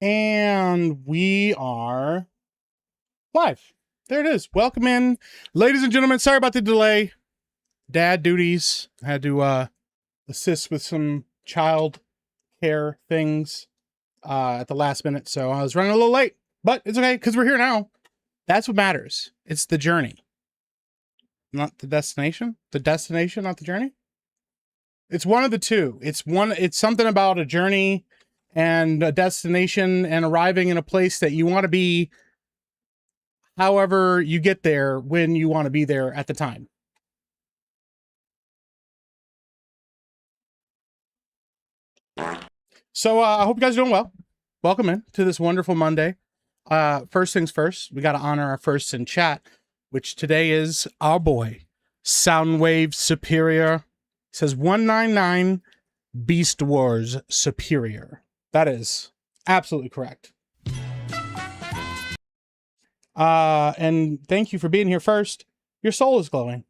And we are live. There it is. Welcome in, ladies and gentlemen. Sorry about the delay. Dad duties. I had to assist with some child care things at the last minute. So I was running a little late, but it's okay because we're here now. That's what matters. It's the journey, not the destination. The destination, not the journey. It's one of the two. It's something about a journey and a destination and arriving in a place that you want to be, however you get there, when you want to be there at the time. So I hope you guys are doing well. Welcome in to this wonderful Monday. First things first, we got to honor our firsts in chat, which today is our boy, Soundwave Superior. It says 199 Beast Wars Superior. That is absolutely correct. And thank you for being here first. Your soul is glowing.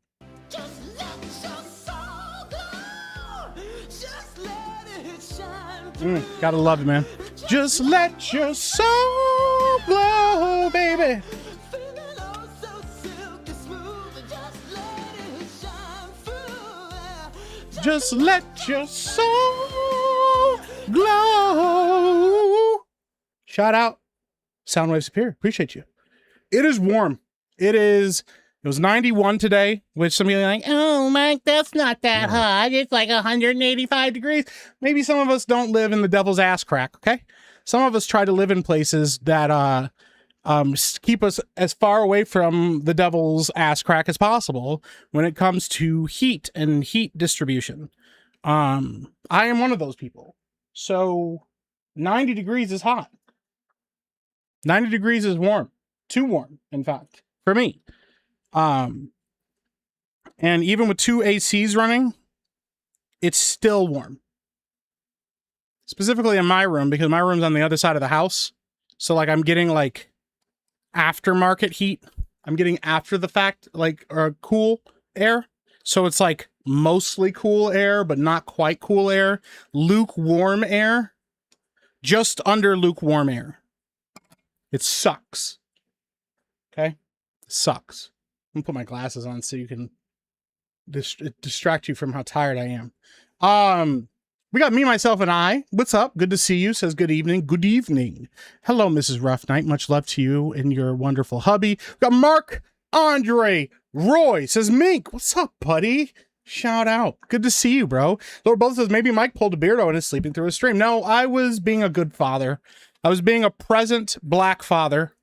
Just let your soul glow. Just let it shine. Gotta love it, man. Just let your soul glow, baby. Feeling oh so silky smooth. And just let it shine through. Just let your soul glow. Shout out Soundwave Superior. Appreciate you. It is warm. It was 91 today, which some of you are like, oh, Mike, that's not that hot. It's like 185 degrees. Maybe some of us don't live in the devil's ass crack, okay? Some of us try to live in places that keep us as far away from the devil's ass crack as possible when it comes to heat and heat distribution. I am one of those people. So 90 degrees is hot. 90 degrees is warm. Too warm, in fact, for me. And even with 2 ACs running, it's still warm. Specifically in my room, because my room's on the other side of the house. So like I'm getting like aftermarket heat. I'm getting after the fact, like, or cool air. So it's like mostly cool air, but not quite cool air. Lukewarm air. Just under lukewarm air. It sucks. Okay? It sucks. I'm gonna put my glasses on so you can distract you from how tired I am. We got me, myself, and I. What's up? Good to see you. Says good evening. Good evening. Hello, Mrs. Rough Night. Much love to you and your wonderful hubby. We got Mark Andre Roy. Says Meek. What's up, buddy? Shout out. Good to see you, bro. Lord Both says maybe Mike pulled a beardo and is sleeping through his stream. No, I was being a good father. I was being a present black father.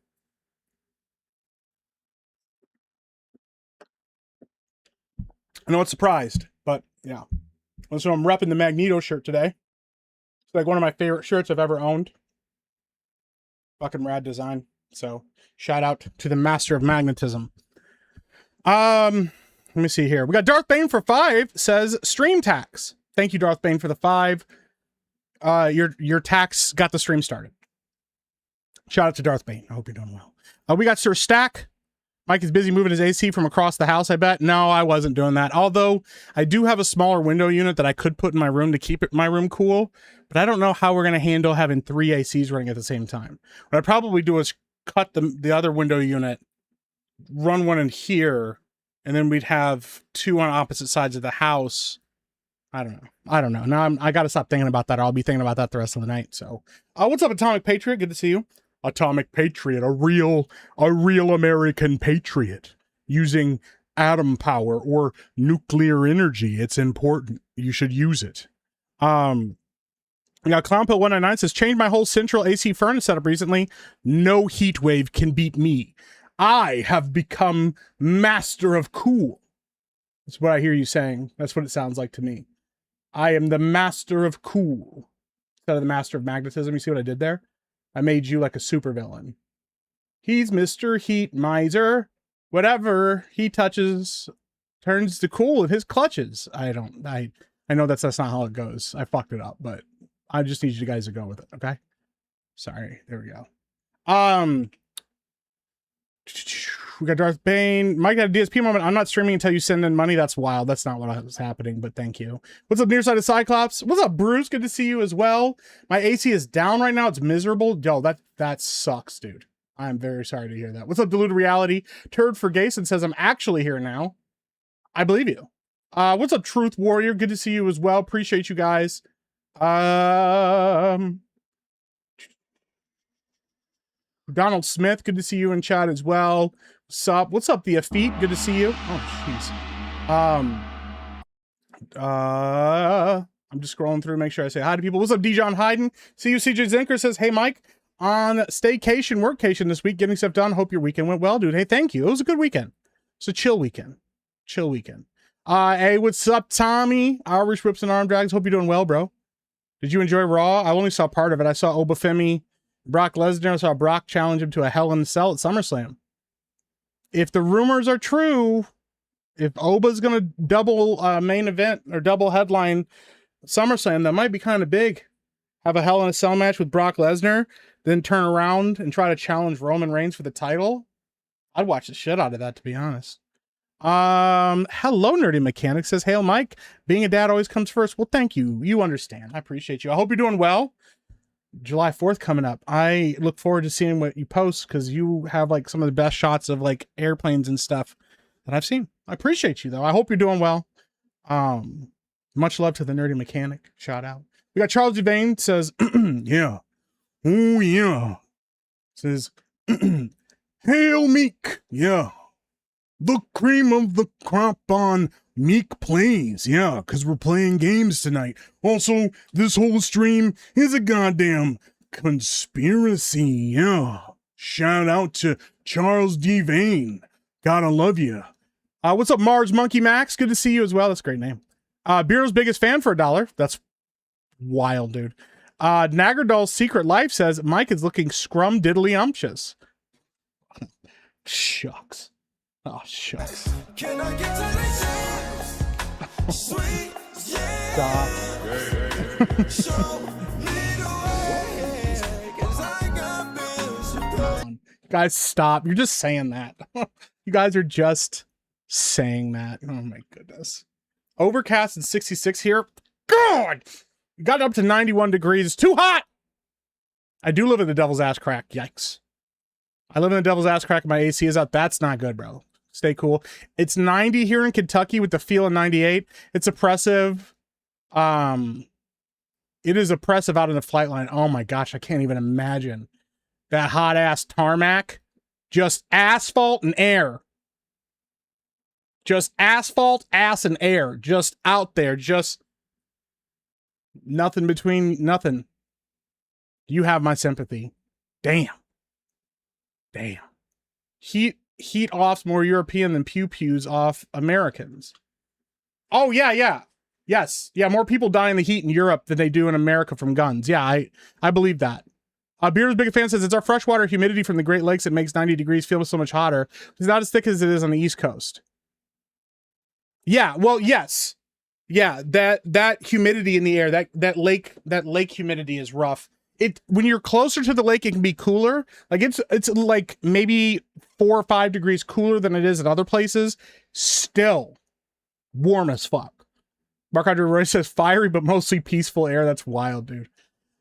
I know it's surprised, but yeah. So I'm repping the Magneto shirt today. It's like one of my favorite shirts I've ever owned. Fucking rad design. So shout out to the master of magnetism. Let me see here. We got Darth Bane for 5 says stream tax. Thank you, Darth Bane, for the 5. Your tax got the stream started. Shout out to Darth Bane. I hope you're doing well. We got Sir Stack. Mike is busy moving his AC from across the house, I bet. No, I wasn't doing that. Although, I do have a smaller window unit that I could put in my room to keep my room cool. But I don't know how we're going to handle having 3 ACs running at the same time. What I'd probably do is cut the other window unit, run one in here, and then we'd have 2 on opposite sides of the house. I don't know. Now I got to stop thinking about that. I'll be thinking about that the rest of the night. So, what's up, Atomic Patriot? Good to see you. Atomic Patriot, a real American patriot using atom power or nuclear energy. It's important. You should use it. We got Clownpill199 says, changed my whole central AC furnace setup recently. No heat wave can beat me. I have become master of cool. That's what I hear you saying. That's what it sounds like to me. I am the master of cool. Instead of the master of magnetism. You see what I did there? I made you like a supervillain. He's Mr. Heat Miser. Whatever he touches turns to cool in his clutches. I know that's not how it goes. I fucked it up, but I just need you guys to go with it, okay? Sorry. There we go. We got Darth Bane. Mike had a DSP moment. I'm not streaming until you send in money. That's wild. That's not what was happening, but thank you. What's up, Nearsighted Cyclops? What's up, Bruce? Good to see you as well. My AC is down right now. It's miserable. Yo, that sucks, dude. I'm very sorry to hear that. What's up, Deluded Reality? Turd for Gason says, I'm actually here now. I believe you. What's up, Truth Warrior? Good to see you as well. Appreciate you guys. Donald Smith, good to see you in chat as well. What's up, the Effete? Good to see you. Oh, jeez. I'm just scrolling through, make sure I say hi to people. What's up, Dijon Hayden? See you, CJ Zinker says, hey, Mike, on staycation, workcation this week, getting stuff done. Hope your weekend went well, dude. Hey, thank you. It was a good weekend. It's a chill weekend. Chill weekend. Hey, what's up, Tommy? Irish Whips and Arm Drags. Hope you're doing well, bro. Did you enjoy Raw? I only saw part of it. I saw Obafemi, Brock Lesnar. I saw Brock challenge him to a Hell in a Cell at SummerSlam. If the rumors are true, if Oba's going to double main event or double headline SummerSlam, that might be kind of big. Have a Hell in a Cell match with Brock Lesnar, then turn around and try to challenge Roman Reigns for the title. I'd watch the shit out of that, to be honest. Hello, Nerdy Mechanic says, hail, Mike. Being a dad always comes first. Well, thank you. You understand. I appreciate you. I hope you're doing well. July 4th coming up. I look forward to seeing what you post because you have like some of the best shots of like airplanes and stuff that I've seen. I appreciate you though. I hope you're doing well. Much love to the Nerdy Mechanic. Shout out. We got Charles Devane says, yeah. Oh yeah. Says, hail Meek. Yeah. The cream of the crop on Meek plays. Yeah, because we're playing games tonight. Also, this whole stream is a goddamn conspiracy. Yeah. Shout out to Charles Devane. Gotta love you. What's up, Mars Monkey Max? Good to see you as well. That's a great name. Bureau's biggest fan for $1. That's wild, dude. Nagardol's Secret Life says, Mike is looking scrum diddly umptious. Shucks. Oh, shucks. Can I get to the sweet, yeah. Show me the way, 'cause I got bills to pay. Guys, stop. You're just saying that. You guys are just saying that. Oh my goodness. Overcast and 66 here. God! Got up to 91 degrees. It's too hot! I do live in the Devil's Ass Crack. Yikes. I live in the Devil's Ass Crack and my AC is up. That's not good, bro. Stay cool. It's 90 here in Kentucky with the feel of 98. It's oppressive. It is oppressive out in the flight line. Oh my gosh, I can't even imagine that hot ass tarmac. Just asphalt and air. Just asphalt, ass, and air. Just out there. Just nothing between nothing. You have my sympathy. Damn. Damn. Heat off's more European than pew-pews off Americans. Oh, yeah, yeah. Yes. Yeah, more people die in the heat in Europe than they do in America from guns. Yeah, I believe that. Beer's Big Fan says, it's our freshwater humidity from the Great Lakes that makes 90 degrees feel so much hotter. It's not as thick as it is on the East Coast. Yeah, well, yes. Yeah, that humidity in the air, that lake humidity is rough. When you're closer to the lake, it can be cooler. Like it's like maybe 4 or 5 degrees cooler than it is in other places. Still warm as fuck. Mark Andre Roy says fiery but mostly peaceful air. That's wild, dude.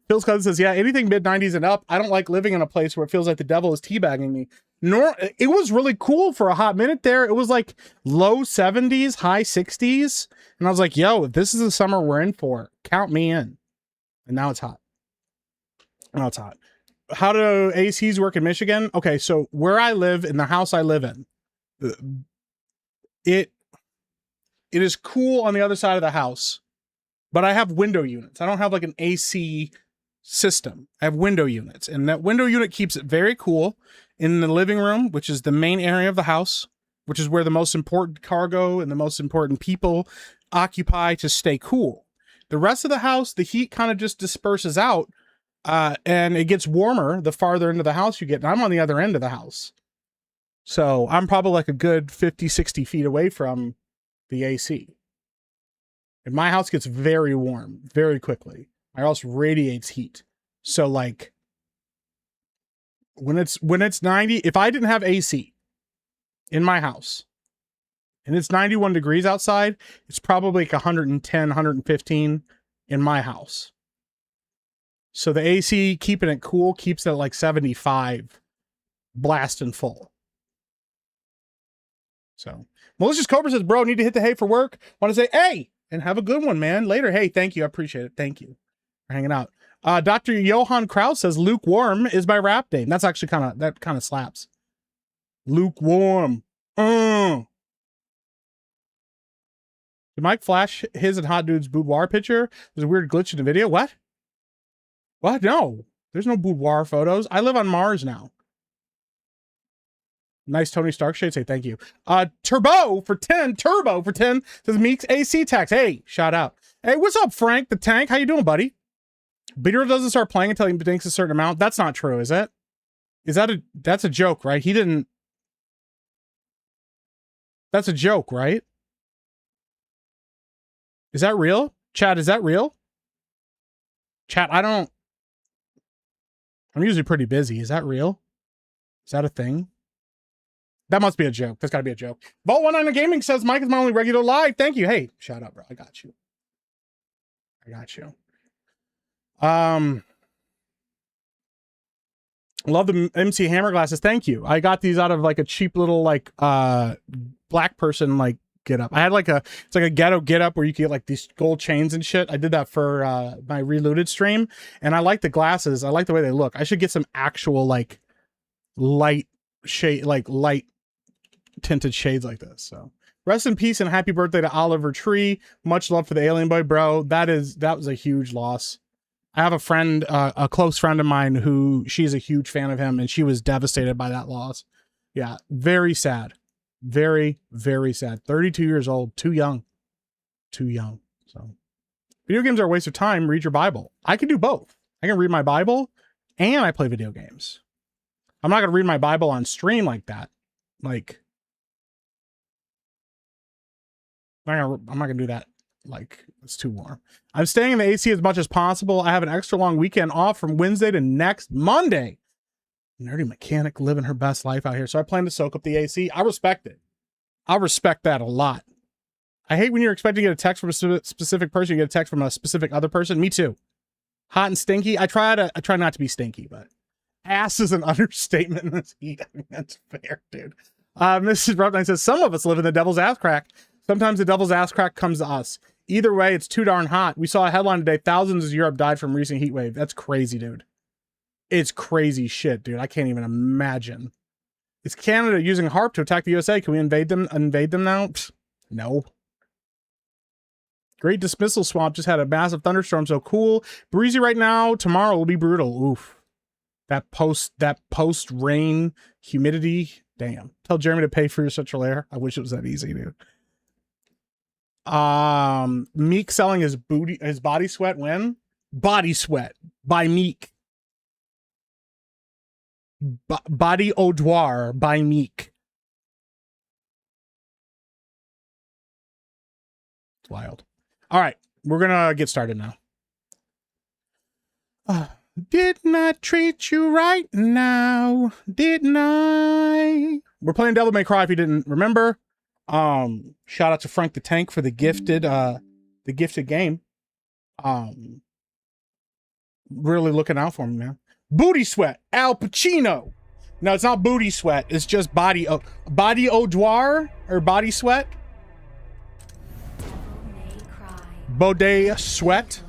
Phil's cousin says, yeah, anything mid-90s and up. I don't like living in a place where it feels like the devil is teabagging me. It was really cool for a hot minute there. It was like low 70s, high 60s. And I was like, yo, if this is the summer we're in for, count me in. And now it's hot. Now it's hot. How do ACs work in Michigan? Okay, so where I live, in the house I live in, it is cool on the other side of the house, but I have window units. I don't have like an AC system. I have window units, and that window unit keeps it very cool in the living room, which is the main area of the house, which is where the most important cargo and the most important people occupy to stay cool. The rest of the house, the heat kind of just disperses out, and it gets warmer the farther into the house you get. And I'm on the other end of the house. So I'm probably like a good 50, 60 feet away from the AC. And my house gets very warm very quickly. My house radiates heat. So like when it's 90, if I didn't have AC in my house, and it's 91 degrees outside, it's probably like 110, 115 in my house. So the AC keeping it cool keeps it at like 75, blasting full. So Malicious Cobra says, bro, need to hit the hay for work. Want to say, hey, and have a good one, man. Later. Hey, thank you. I appreciate it. Thank you for hanging out. Dr. Johan Kraus says, lukewarm is my rap name. That's actually that kind of slaps. Lukewarm. Did Mike flash his and Hot Dude's boudoir picture? There's a weird glitch in the video. What? What? No. There's no boudoir photos. I live on Mars now. Nice Tony Stark shade. Say thank you. Turbo for 10 says Meek's AC tax. Hey, shout out. Hey, what's up, Frank the Tank? How you doing, buddy? Beater doesn't start playing until he thinks a certain amount. That's not true, is it? That's a joke, right? He didn't. That's a joke, right? Is that real? Chat, is that real? Chat, I'm usually pretty busy. Is that real? Is that a thing? That must be a joke. That's got to be a joke. Vault19 Gaming says, Mike is my only regular live. Thank you. Hey, shout out, bro. I got you. Love the MC Hammer glasses. Thank you. I got these out of like a cheap little like black person like get up. I had it's like a ghetto get up where you can get like these gold chains and shit. I did that for my Reloaded stream, and I like the glasses. I like the way they look. I should get some actual like light shade, like light tinted shades like this. So rest in peace and happy birthday to Oliver Tree. Much love for the alien boy, bro. That was a huge loss. I have a friend, a close friend of mine who she's a huge fan of him, and she was devastated by that loss. Yeah, very sad. Very, very sad. 32 years old, too young. So video games are a waste of time. Read your Bible. I can do both. I can read my Bible and I play video games. I'm not going to read my Bible on stream like that. Like, I'm not going to do that. Like, it's too warm. I'm staying in the AC as much as possible. I have an extra long weekend off from Wednesday to next Monday. Nerdy mechanic living her best life out here. So I plan to soak up the AC. I respect it. I respect that a lot. I hate when you're expecting to get a text from a specific person. You get a text from a specific other person. Me too. Hot and stinky. I try not to be stinky, but ass is an understatement in this heat. I mean, that's fair, dude. Mrs. Rubnine says, some of us live in the devil's ass crack. Sometimes the devil's ass crack comes to us. Either way, it's too darn hot. We saw a headline today. Thousands of Europe died from recent heat wave. That's crazy, dude. It's crazy shit, dude. I can't even imagine. Is Canada using HARP to attack the USA? Can we invade them now? Psst, no. Great Dismissal Swamp just had a massive thunderstorm, so cool. Breezy right now. Tomorrow will be brutal. Oof. That post rain humidity. Damn. Tell Jeremy to pay for your central air. I wish it was that easy, dude. Meek selling his body sweat when? Body Sweat by Meek. Body Odwar by Meek. It's wild. All right, we're gonna get started now. Didn't I treat you right now? Didn't I? We're playing Devil May Cry if you didn't remember. Shout out to Frank the Tank for the gifted game. Really looking out for me, man. Booty Sweat, Al Pacino. No, it's not Booty Sweat. It's just Body Odwar or Body Sweat. Bode Sweat.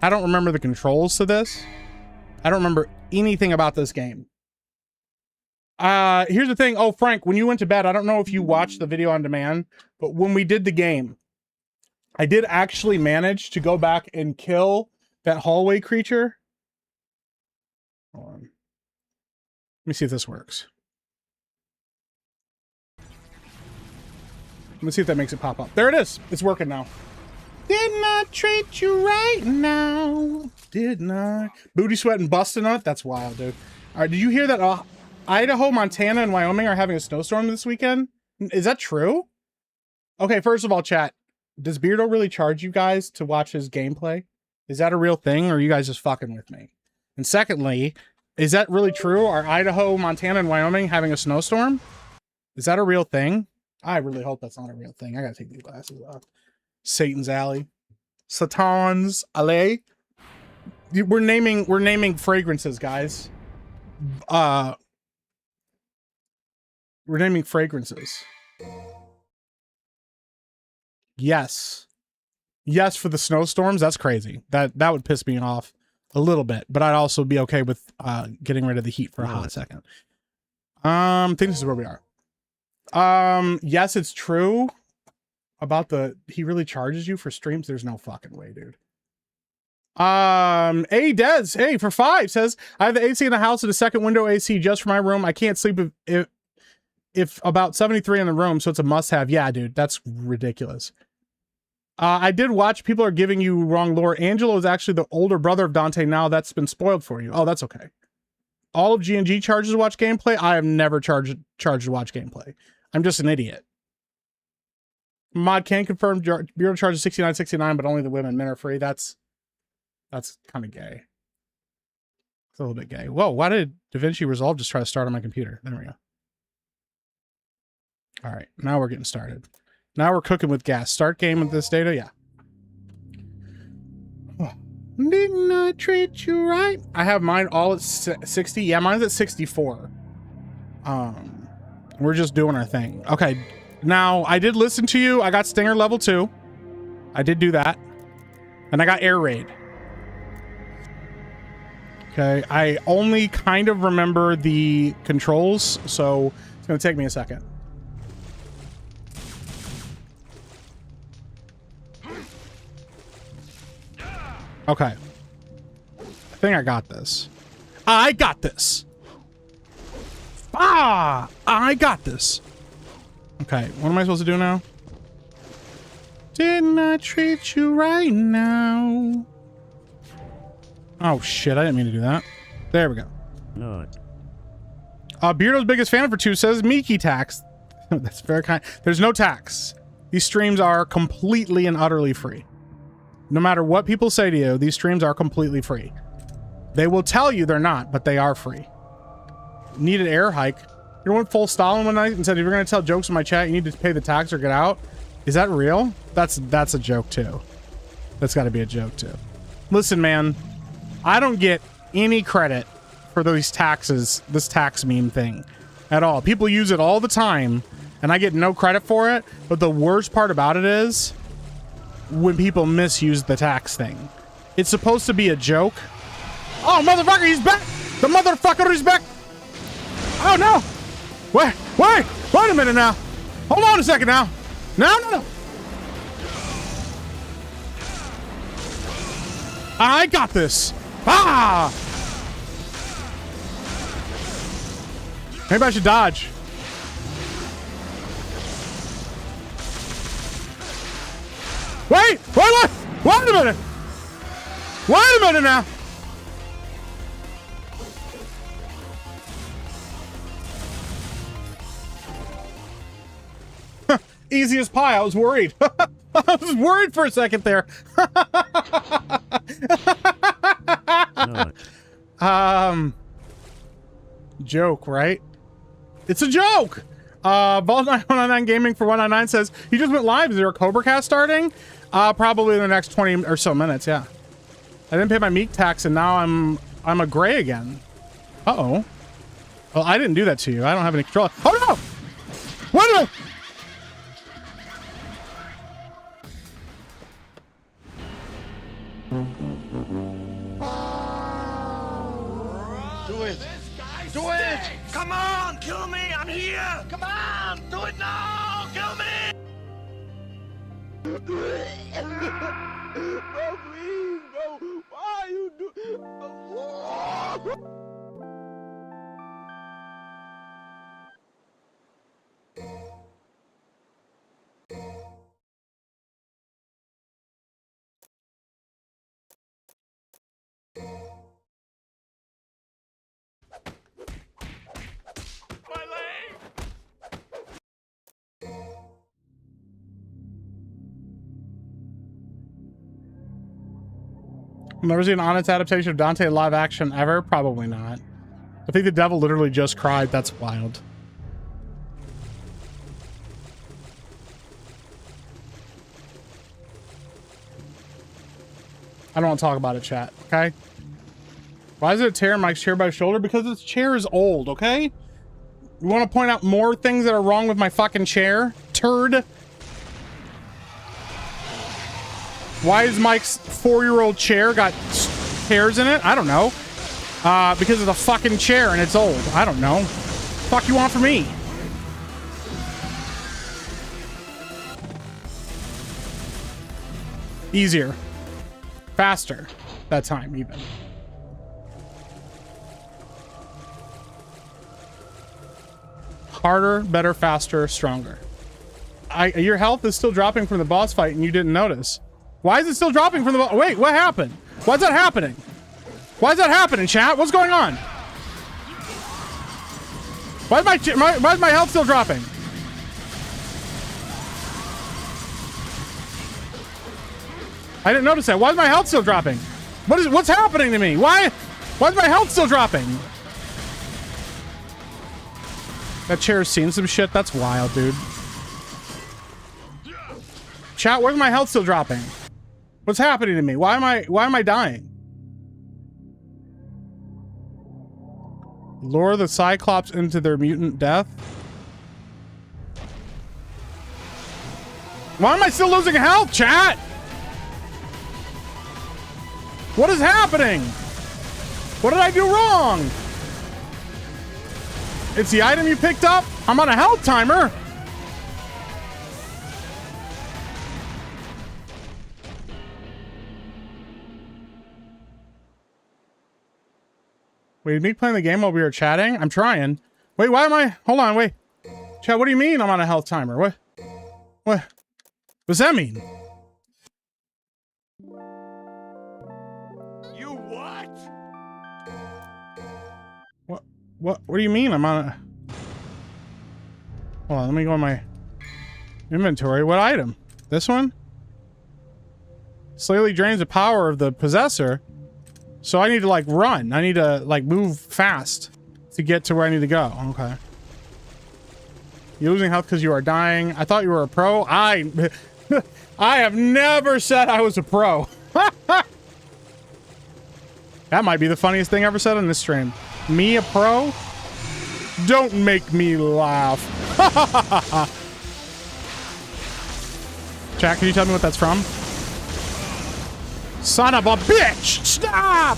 I don't remember the controls to this. I don't remember anything about this game. Here's the thing. Oh, Frank, when you went to bed, I don't know if you watched the video on demand, but when we did the game, I did actually manage to go back and kill that hallway creature. Hold on. Let me see if this works. Let me see if that makes it pop up. There it is. It's working now. Didn't I treat you right now? Didn't I? Booty Sweat and Bustin' Nut? That's wild, dude. All right, did you hear that Idaho, Montana, and Wyoming are having a snowstorm this weekend? Is that true? Okay, first of all, chat, does Beardo really charge you guys to watch his gameplay? Is that a real thing, or are you guys just fucking with me? And secondly, Is that really true? Are Idaho, Montana, and Wyoming having a snowstorm? Is that a real thing? I really hope that's not a real thing. I gotta take these glasses off. Satan's Alley. Satan's Alley. We're naming fragrances, guys. We're naming fragrances. Yes. Yes, for the snowstorms. That's crazy. That would piss me off a little bit, but I'd also be okay with getting rid of the heat for a hot second. I think this is where we are. Yes, it's true about he really charges you for streams. There's no fucking way, dude. A Des, hey, for 5 says, I have the AC in the house and a second window AC just for my room. I can't sleep if about 73 in the room, so it's a must-have. Yeah, dude, that's ridiculous. I did watch, people are giving you wrong lore. Angelo is actually the older brother of Dante now. That's been spoiled for you. Oh, that's okay. All of G&G charges to watch gameplay. I have never charged to watch gameplay. I'm just an idiot. Mod can confirm Bureau charges $69.69, but only the women. Men are free. That's kind of gay. It's a little bit gay. Whoa, why did DaVinci Resolve just try to start on my computer? There we go. All right, now we're getting started. Now we're cooking with gas. Start game with this data, yeah. Oh. Didn't I treat you right? I have mine all at 60. Yeah, mine's at 64. We're just doing our thing. Okay, now I did listen to you. I got Stinger level 2. I did do that. And I got Air Raid. Okay, I only kind of remember the controls, so it's gonna take me a second. Okay. I think I got this. I got this. I got this. Okay, what am I supposed to do now? Didn't I treat you right now? Oh shit, I didn't mean to do that. There we go. No. Beardo's biggest fan for 2 says Meeky tax. That's very kind. There's no tax. These streams are completely and utterly free. No matter what people say to you, these streams are completely free. They will tell you they're not, but they are free. Need an air hike. You went full Stalin one night and said, if you're going to tell jokes in my chat, you need to pay the tax or get out. Is that real? That's a joke too. That's got to be a joke too. Listen, man, I don't get any credit for those taxes, this tax meme thing at all. People use it all the time and I get no credit for it. But the worst part about it is when people misuse the tax thing. It's supposed to be a joke. Oh, motherfucker, he's back! The motherfucker is back! Oh, no! Wait a minute now. Hold on a second now. No. I got this. Maybe I should dodge. Wait a minute. Wait a minute now. Easy as pie. I was worried. I was worried for a second there. Joke, right? It's a joke. Vault999 Gaming for 199 says he just went live. Is there a Cobra Cast starting? Probably in the next 20 or so minutes. Yeah. I didn't pay my Meek tax, and now I'm a gray again. Uh-oh. Well, I didn't do that to you. I don't have any control. Oh no! Wait a minute! Do it! Do it! Come on! Kill me! I'm here! Come on! Do it now! Kill me! No, please, no! Why you do... Never seen an honest adaptation of Dante live action ever? Probably not. I think the devil literally just cried. That's wild. I don't want to talk about it, chat, okay? Why is it tearing Mike's chair by the shoulder? Because this chair is old, okay? You want to point out more things that are wrong with my fucking chair? Turd. Why is Mike's 4-year-old chair got hairs in it? I don't know. Because of the fucking chair and it's old. I don't know. Fuck you want from me? Easier. Faster. That time, even. Harder, better, faster, stronger. Your health is still dropping from the boss fight and you didn't notice. Why is it still dropping from the wait, what happened? Why's that happening? Why is that happening, chat? What's going on? Why is my health still dropping? I didn't notice that. Why is my health still dropping? What's happening to me? Why is my health still dropping? That chair's seen some shit. That's wild, dude. Chat, where's my health still dropping? What's happening to me? Why am I dying? Lure the Cyclops into their mutant death. Why am I still losing health, chat? What is happening? What did I do wrong? It's the item you picked up? I'm on a health timer. Wait, me playing the game while we were chatting? I'm trying. Wait, why am I? Hold on, wait. Chat, what do you mean I'm on a health timer? What does that mean? You what? What do you mean I'm on a... Hold on, let me go in my inventory. What item? This one? Slightly drains the power of the possessor. So I need to, like, run. I need to, like, move fast to get to where I need to go. Okay. You're losing health because you are dying. I thought you were a pro. I have never said I was a pro. That might be the funniest thing I ever said on this stream. Me a pro? Don't make me laugh. Chat, can you tell me what that's from? Son of a bitch! Stop!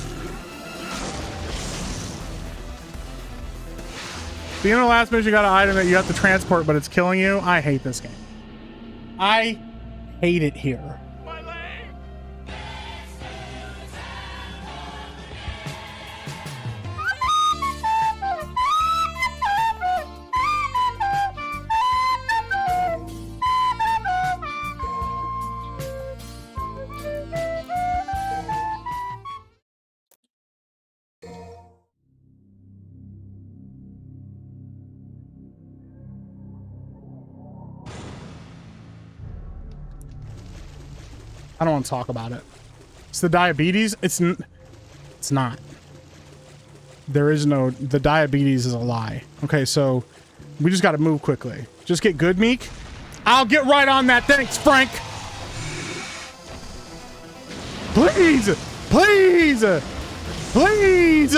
The end of the last mission, you got an item that you have to transport, but it's killing you. I hate this game. I hate it here. My leg! I don't want to talk about it. It's the diabetes. It's not. There is no... The diabetes is a lie. Okay, so we just got to move quickly. Just get good, Meek. I'll get right on that. Thanks, Frank. Please! Please! Please!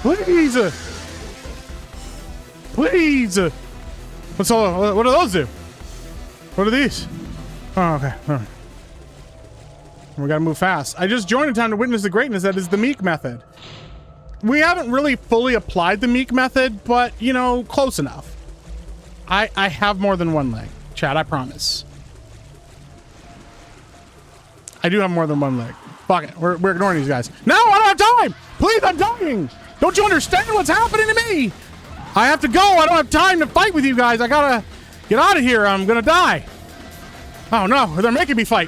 Please! Please! What do those do? What are these? Oh, okay. All right. We gotta move fast. I just joined in time to witness the greatness that is the Meek method. We haven't really fully applied the Meek method, but, you know, close enough. I have more than one leg. Chat, I promise. I do have more than one leg. Fuck it. We're ignoring these guys. No, I don't have time! Please, I'm dying! Don't you understand what's happening to me? I have to go. I don't have time to fight with you guys. I gotta get out of here. I'm gonna die. Oh no, they're making me fight.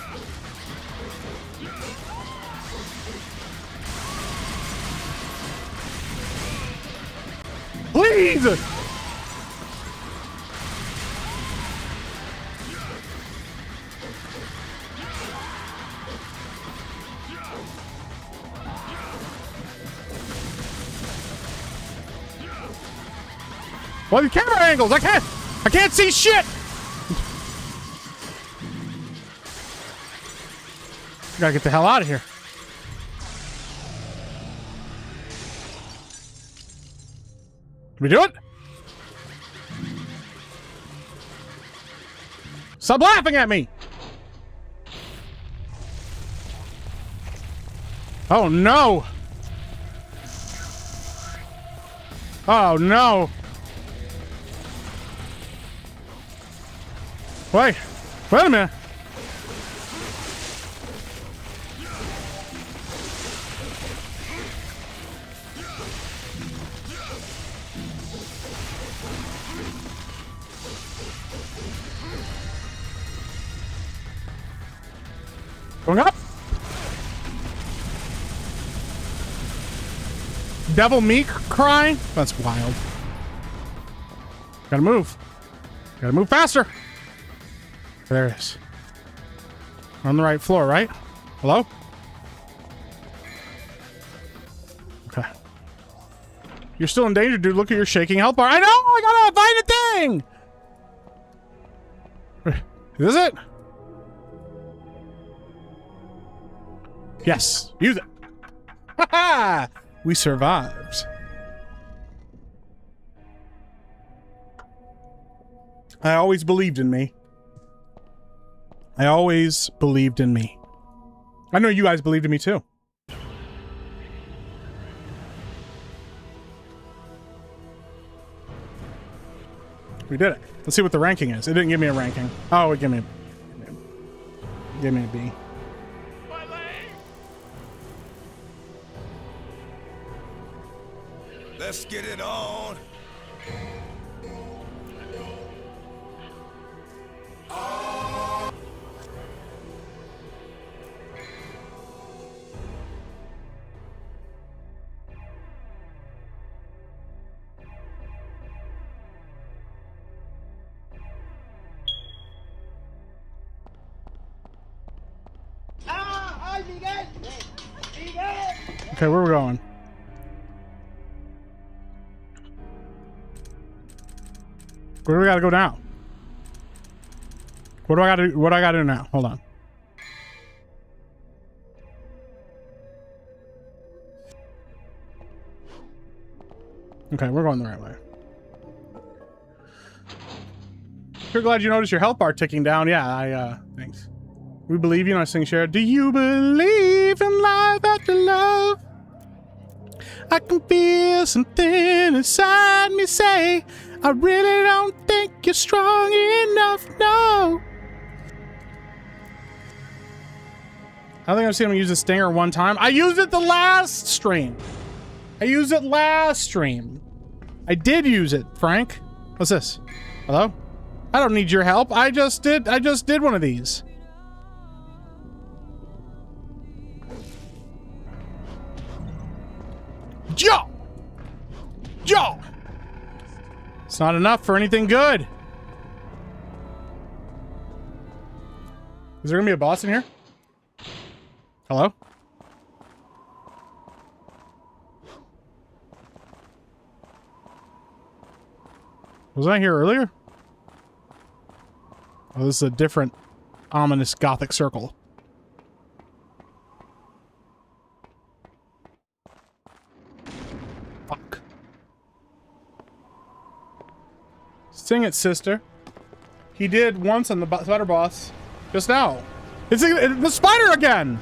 Please! Well, the camera angles. I can't see shit. Gotta get the hell out of here. Can we do it? Stop laughing at me. Oh no. Oh no. Wait a minute. Going up. Devil Meek cry? That's wild. Gotta move. Gotta move faster. There it is. We're on the right floor, right? Hello? Okay. You're still in danger, dude. Look at your shaking health bar. I know! I gotta find a thing! Is it? Yes. Use it. Ha ha! We survived. I always believed in me. I always believed in me. I know you guys believed in me too. We did it. Let's see what the ranking is. It didn't give me a ranking. Oh, it gave me a B. Let's get it on. Okay, where are we going? Where do we gotta go now? What do I gotta do? What do I gotta do now? Hold on. Okay, we're going the right way. You're glad you noticed your health bar ticking down. Yeah, thanks. We believe you, and I sing share. Do you believe in life after love? I can feel something inside me say, I really don't think you're strong enough, no. I think I've seen him use a stinger one time. I used it the last stream. I did use it, Frank. What's this? Hello? I don't need your help. I just did one of these. Joe! Joe! It's not enough for anything good. Is there gonna be a boss in here? Hello? Was I here earlier? Oh, this is a different ominous gothic circle. Fuck. Sing it, sister. He did once on the spider boss. Just now. It's the spider again!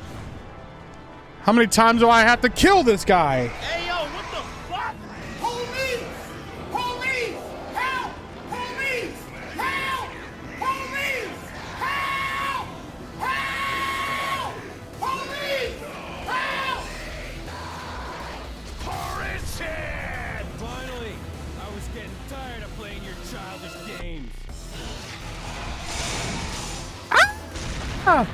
How many times do I have to kill this guy? Hey, yo, what the fuck? Police! Police! Help! Police! Help! Police! Help! Help! Police! Help! Horrid! Finally! I was getting tired of playing your childish games. Ah!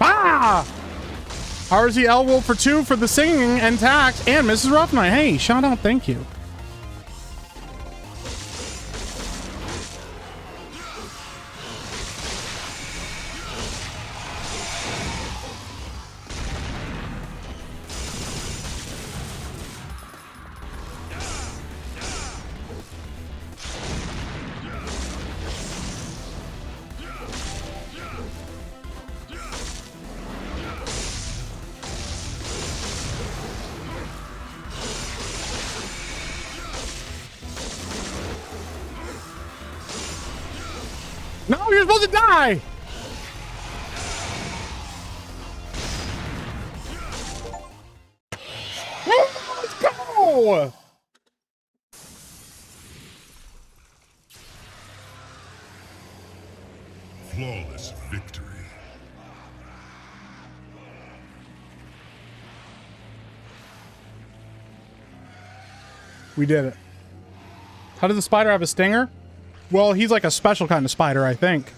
Ah! RZL Wolf for 2 for the singing and tax, and Mrs. Roughnight. Hey, shout out, thank you. No, you're supposed to die! Let's go! Flawless victory. We did it. How does the spider have a stinger? Well, he's like a special kind of spider, I think.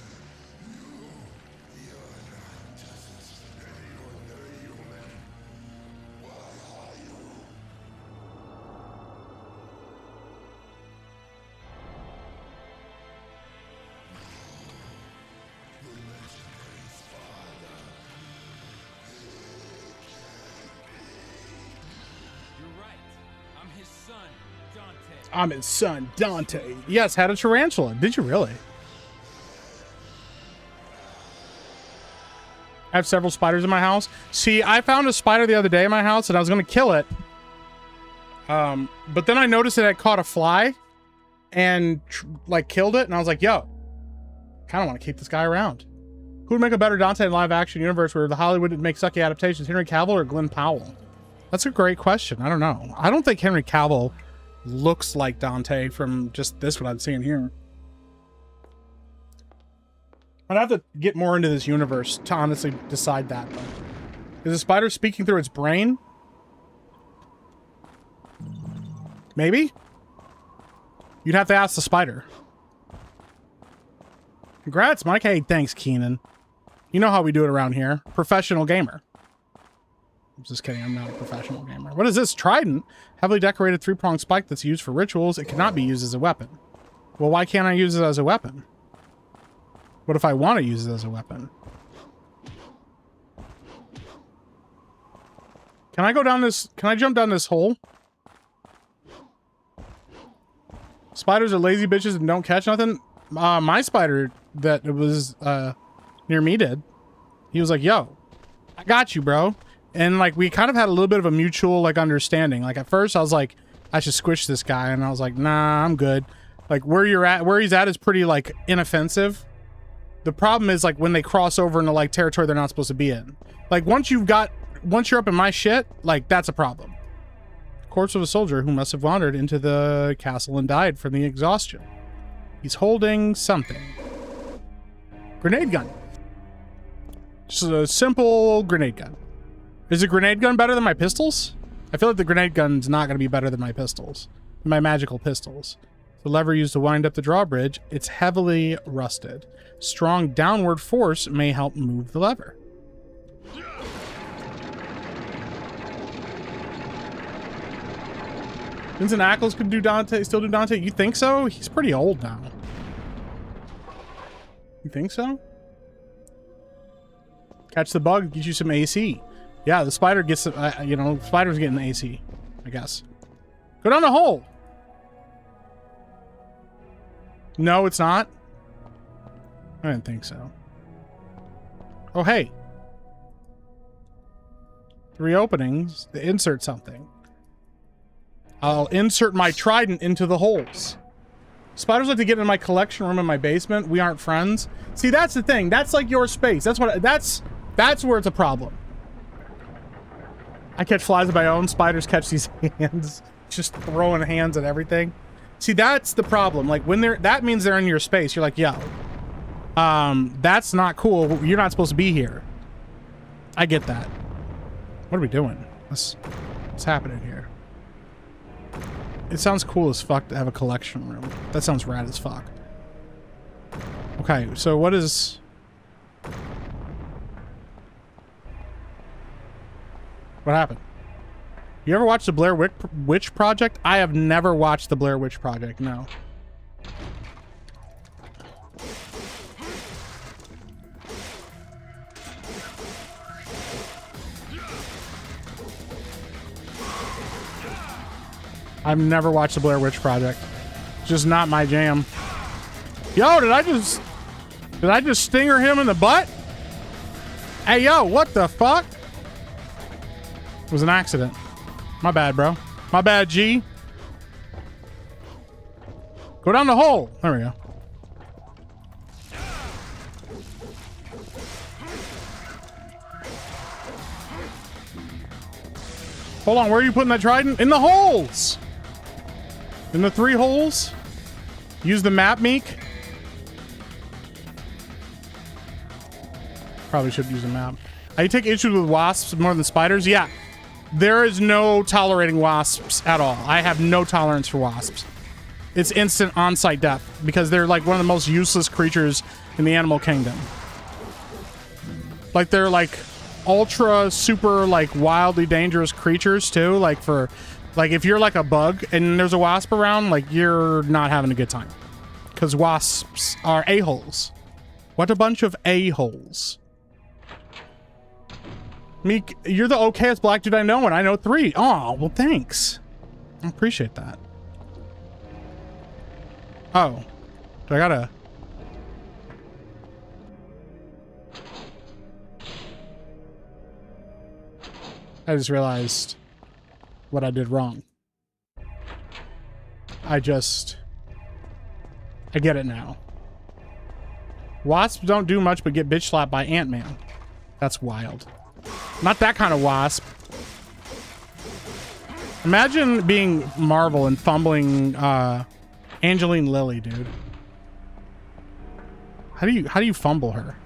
You're right. I'm his son, Dante. I'm his son, Dante. Yes, had a tarantula. Did you really? I have several spiders in my house. See, I found a spider the other day in my house and I was going to kill it. But then I noticed it had caught a fly and like killed it. And I was like, yo, kind of want to keep this guy around. Who would make a better Dante in live action universe where the Hollywood would make sucky adaptations? Henry Cavill or Glenn Powell? That's a great question. I don't know. I don't think Henry Cavill looks like Dante from just this, what I'm seeing here. I'd have to get more into this universe to honestly decide that. But is the spider speaking through its brain? Maybe? You'd have to ask the spider. Congrats, Mike. Hey, thanks, Keenan. You know how we do it around here. Professional gamer. I'm just kidding. I'm not a professional gamer. What is this? Trident? Heavily decorated three-pronged spike that's used for rituals. It cannot be used as a weapon. Well, why can't I use it as a weapon? What if I want to use it as a weapon? Can I go down this? Can I jump down this hole? Spiders are lazy bitches and don't catch nothing. My spider that was near me did. He was like, yo, I got you, bro. And like we kind of had a little bit of a mutual like understanding. Like at first I was like, I should squish this guy, and I was like, nah, I'm good. Like where he's at is pretty like inoffensive. The problem is like when they cross over into like territory they're not supposed to be in. Like once you're up in my shit, like that's a problem. Corpse of a soldier who must have wandered into the castle and died from the exhaustion. He's holding something. Grenade gun. Just a simple grenade gun. Is a grenade gun better than my pistols? I feel like the grenade gun's not going to be better than my pistols. My magical pistols. The lever used to wind up the drawbridge. It's heavily rusted. Strong downward force may help move the lever. Vincent Ackles could do Dante, still do Dante. You think so? He's pretty old now. You think so? Catch the bug, get you some AC. Yeah, the spider gets, you know, spider's getting the AC, I guess. Go down the hole. No, it's not. I didn't think so. Oh, hey. 3 openings to insert something. I'll insert my trident into the holes. Spiders like to get in my collection room in my basement. We aren't friends. See, that's the thing. That's like your space. That's where it's a problem. I catch flies of my own. Spiders catch these hands. Just throwing hands at everything. See, that's the problem. Like when that means they're in your space. You're like, yo, that's not cool. You're not supposed to be here. I get that. What are we doing? What's happening here? It sounds cool as fuck to have a collection room. That sounds rad as fuck. Okay, so what is... What happened? You ever watched the Blair Witch Project? I have never watched the Blair Witch Project, no. I've never watched the Blair Witch Project. Just not my jam. Yo, did I just stinger him in the butt? Hey, yo, what the fuck? It was an accident. My bad, bro. My bad, G. Go down the hole. There we go. Hold on, where are you putting that trident? In the holes! In the 3 holes? Use the map, Meek. Probably should use a map. I take issues with wasps more than spiders. Yeah. There is no tolerating wasps at all. I have no tolerance for wasps. It's instant on-site death because they're like one of the most useless creatures in the animal kingdom. Like they're like ultra super like wildly dangerous creatures too. Like for like if you're like a bug and there's a wasp around, like you're not having a good time. Because wasps are a-holes. What a bunch of a-holes. Meek, you're the okayest black dude I know, and I know 3. Oh, well, thanks. I appreciate that. Oh. Do I gotta... I just realized what I did wrong. I get it now. Wasps don't do much but get bitch slapped by Ant-Man. That's wild. Not that kind of wasp. Imagine being Marvel and fumbling Angeline Lilly, dude. How do you fumble her?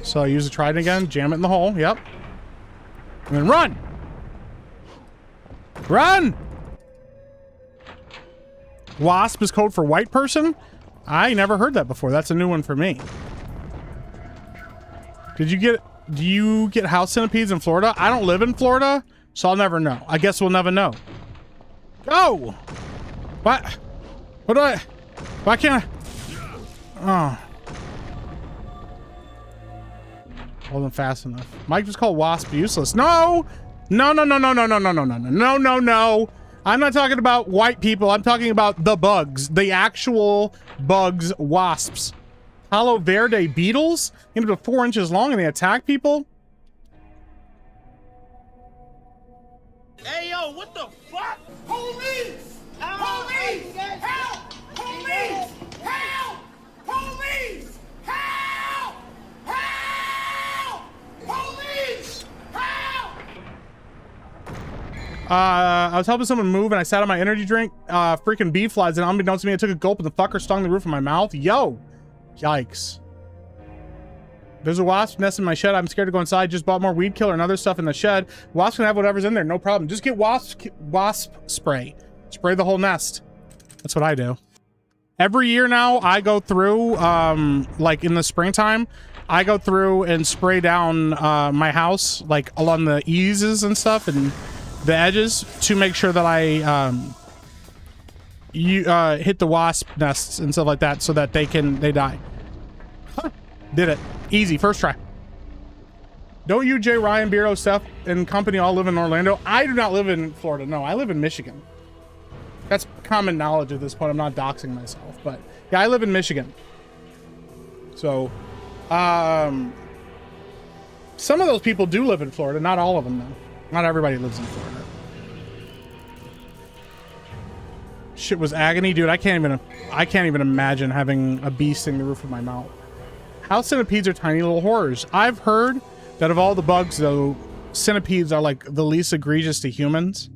So I use the trident again, jam it in the hole, yep. And then run! Run! Wasp is code for white person? I never heard that before. That's a new one for me. Do you get house centipedes in Florida? I don't live in Florida, so I'll never know. I guess we'll never know. Go! What? What do I... Why can't I... Oh. Wasn't fast enough. Mike just called wasp useless. No! No, no, no, no, no, no, no, no, no, no, no, no, no. I'm not talking about white people. I'm talking about the bugs. The actual bugs, wasps. Palo Verde beetles? Get up to 4 inches long and they attack people? Hey, yo, what the fuck? Police! Police! Help! Police! Help! Police! Help! Help! Police! Help! I was helping someone move and I sat on my energy drink. Freaking bee flies and unbeknownst to me, I took a gulp and the fucker stung the roof of my mouth. Yo! Yikes. There's a wasp nest in my shed. I'm scared to go inside. Just bought more weed killer and other stuff in the shed. Wasps can have whatever's in there. No problem. Just get wasp spray. Spray the whole nest. That's what I do. Every year now, I go through, like in the springtime, I go through and spray down my house, like along the eases and stuff and the edges to make sure that I hit the wasp nests and stuff like that so that they die. Huh. Did it. Easy. First try. Don't you, Jay Ryan, Bureau, Steph, and company all live in Orlando? I do not live in Florida. No, I live in Michigan. That's common knowledge at this point. I'm not doxing myself, but yeah, I live in Michigan. So, some of those people do live in Florida. Not all of them, though. Not everybody lives in Florida. Shit was agony, dude. I can't even imagine having a bee sting the roof of my mouth. House centipedes are tiny little horrors. I've heard that of all the bugs, though, centipedes are like the least egregious to humans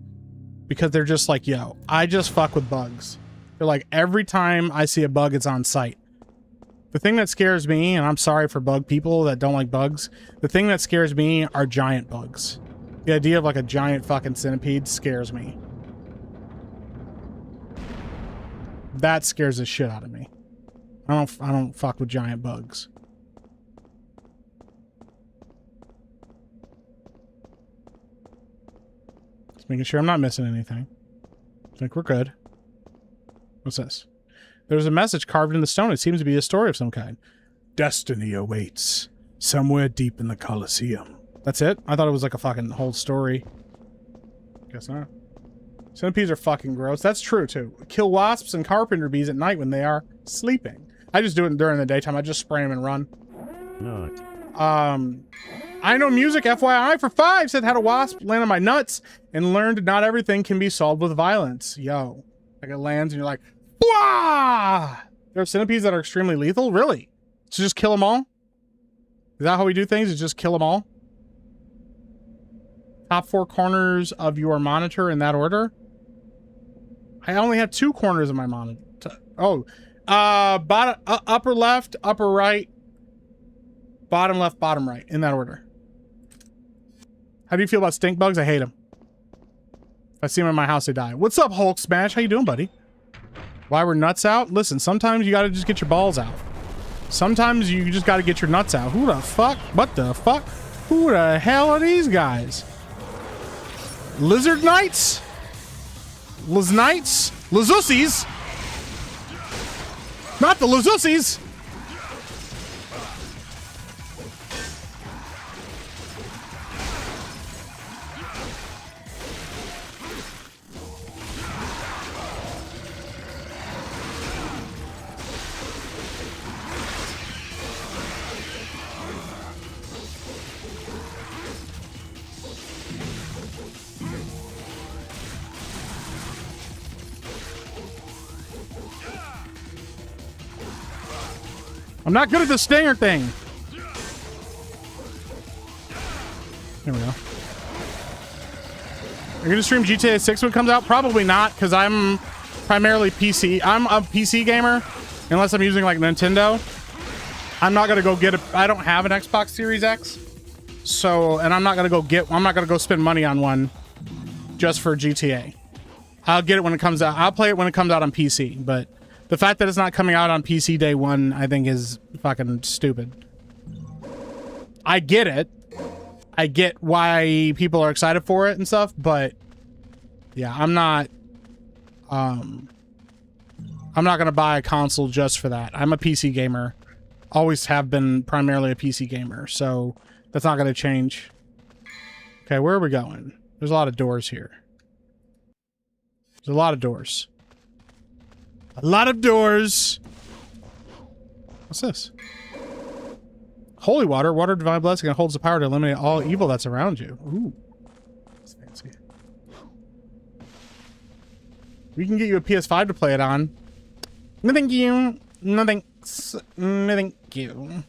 because they're just like, yo, I just fuck with bugs. They're like, every time I see a bug, it's on sight. The thing that scares me, and I'm sorry for bug people that don't like bugs, the thing that scares me are giant bugs. The idea of like a giant fucking centipede scares me. That scares the shit out of me. I don't fuck with giant bugs. Just making sure I'm not missing anything. I think we're good. What's this? There's a message carved in the stone. It seems to be a story of some kind. Destiny awaits somewhere deep in the Colosseum. That's it? I thought it was like a fucking whole story. Guess not. Centipedes are fucking gross. That's true, too. Kill wasps and carpenter bees at night when they are sleeping. I just do it during the daytime. I just spray them and run. No. I know music, FYI, for 5 said had a wasp land on my nuts and learned not everything can be solved with violence. Yo. Like it lands and you're like, wah! There are centipedes that are extremely lethal? Really? So just kill them all? Is that how we do things? Is just kill them all? Top 4 corners of your monitor in that order. I only have 2 corners of my monitor. Oh, bottom, upper left, upper right, bottom left, bottom right, in that order. How do you feel about stink bugs? I hate them. If I see them in my house, they die. What's up, Hulk Smash? How you doing, buddy? Why we're nuts out? Listen, sometimes you gotta just get your balls out. Sometimes you just gotta get your nuts out. Who the fuck? What the fuck? Who the hell are these guys? Lizard Knights? Liz Knights? Lazussies? Not the Lazussies! I'm not good at the stinger thing. There we go. Are you gonna stream GTA 6 when it comes out? Probably not, because I'm primarily PC. I'm a PC gamer, unless I'm using like Nintendo. I'm not gonna go get a. I don't have an Xbox Series X, so and I'm not gonna go spend money on one just for GTA. I'll get it when it comes out. I'll play it when it comes out on PC, but the fact that it's not coming out on PC day one, I think, is fucking stupid. I get it. I get why people are excited for it and stuff, but yeah, I'm not gonna buy a console just for that. I'm a PC gamer. Always have been primarily a PC gamer, so that's not gonna change. Okay, where are we going? There's a lot of doors here. There's a lot of doors. A lot of doors. What's this? Holy water. Water of divine blessing and holds the power to eliminate all evil that's around you. Ooh. That's fancy. We can get you a PS5 to play it on. No thank you. No thanks. No thank you.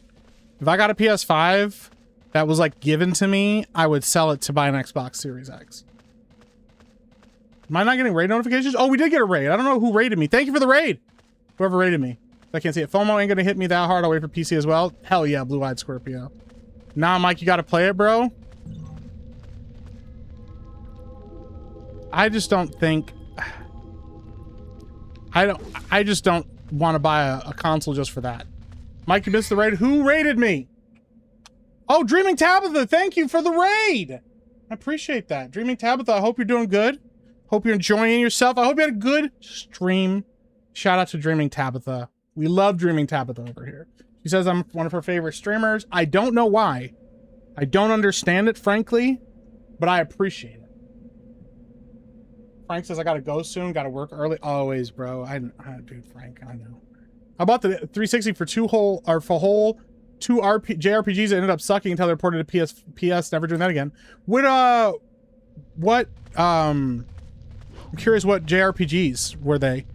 If I got a PS5 that was like given to me, I would sell it to buy an Xbox Series X. Am I not getting raid notifications? Oh, we did get a raid. I don't know who raided me. Thank you for the raid. Whoever raided me. I can't see it. FOMO ain't gonna hit me that hard. I'll wait for PC as well. Hell yeah, Blue-Eyed Scorpio. Nah, Mike, you gotta play it, bro. I just don't think... I just don't want to buy a console just for that. Mike, you missed the raid. Who raided me? Oh, Dreaming Tabitha, thank you for the raid. I appreciate that. Dreaming Tabitha, I hope you're doing good. Hope you're enjoying yourself. I hope you had a good stream. Shout out to Dreaming Tabitha. We love Dreaming Tabitha over here. She says I'm one of her favorite streamers. I don't know why. I don't understand it, frankly, but I appreciate it. Frank says I gotta go soon. Gotta work early. Always, bro. Dude, Frank, I know. I bought the 360 for two JRPGs that ended up sucking until they reported to PS. Never doing that again. I'm curious what JRPGs were they?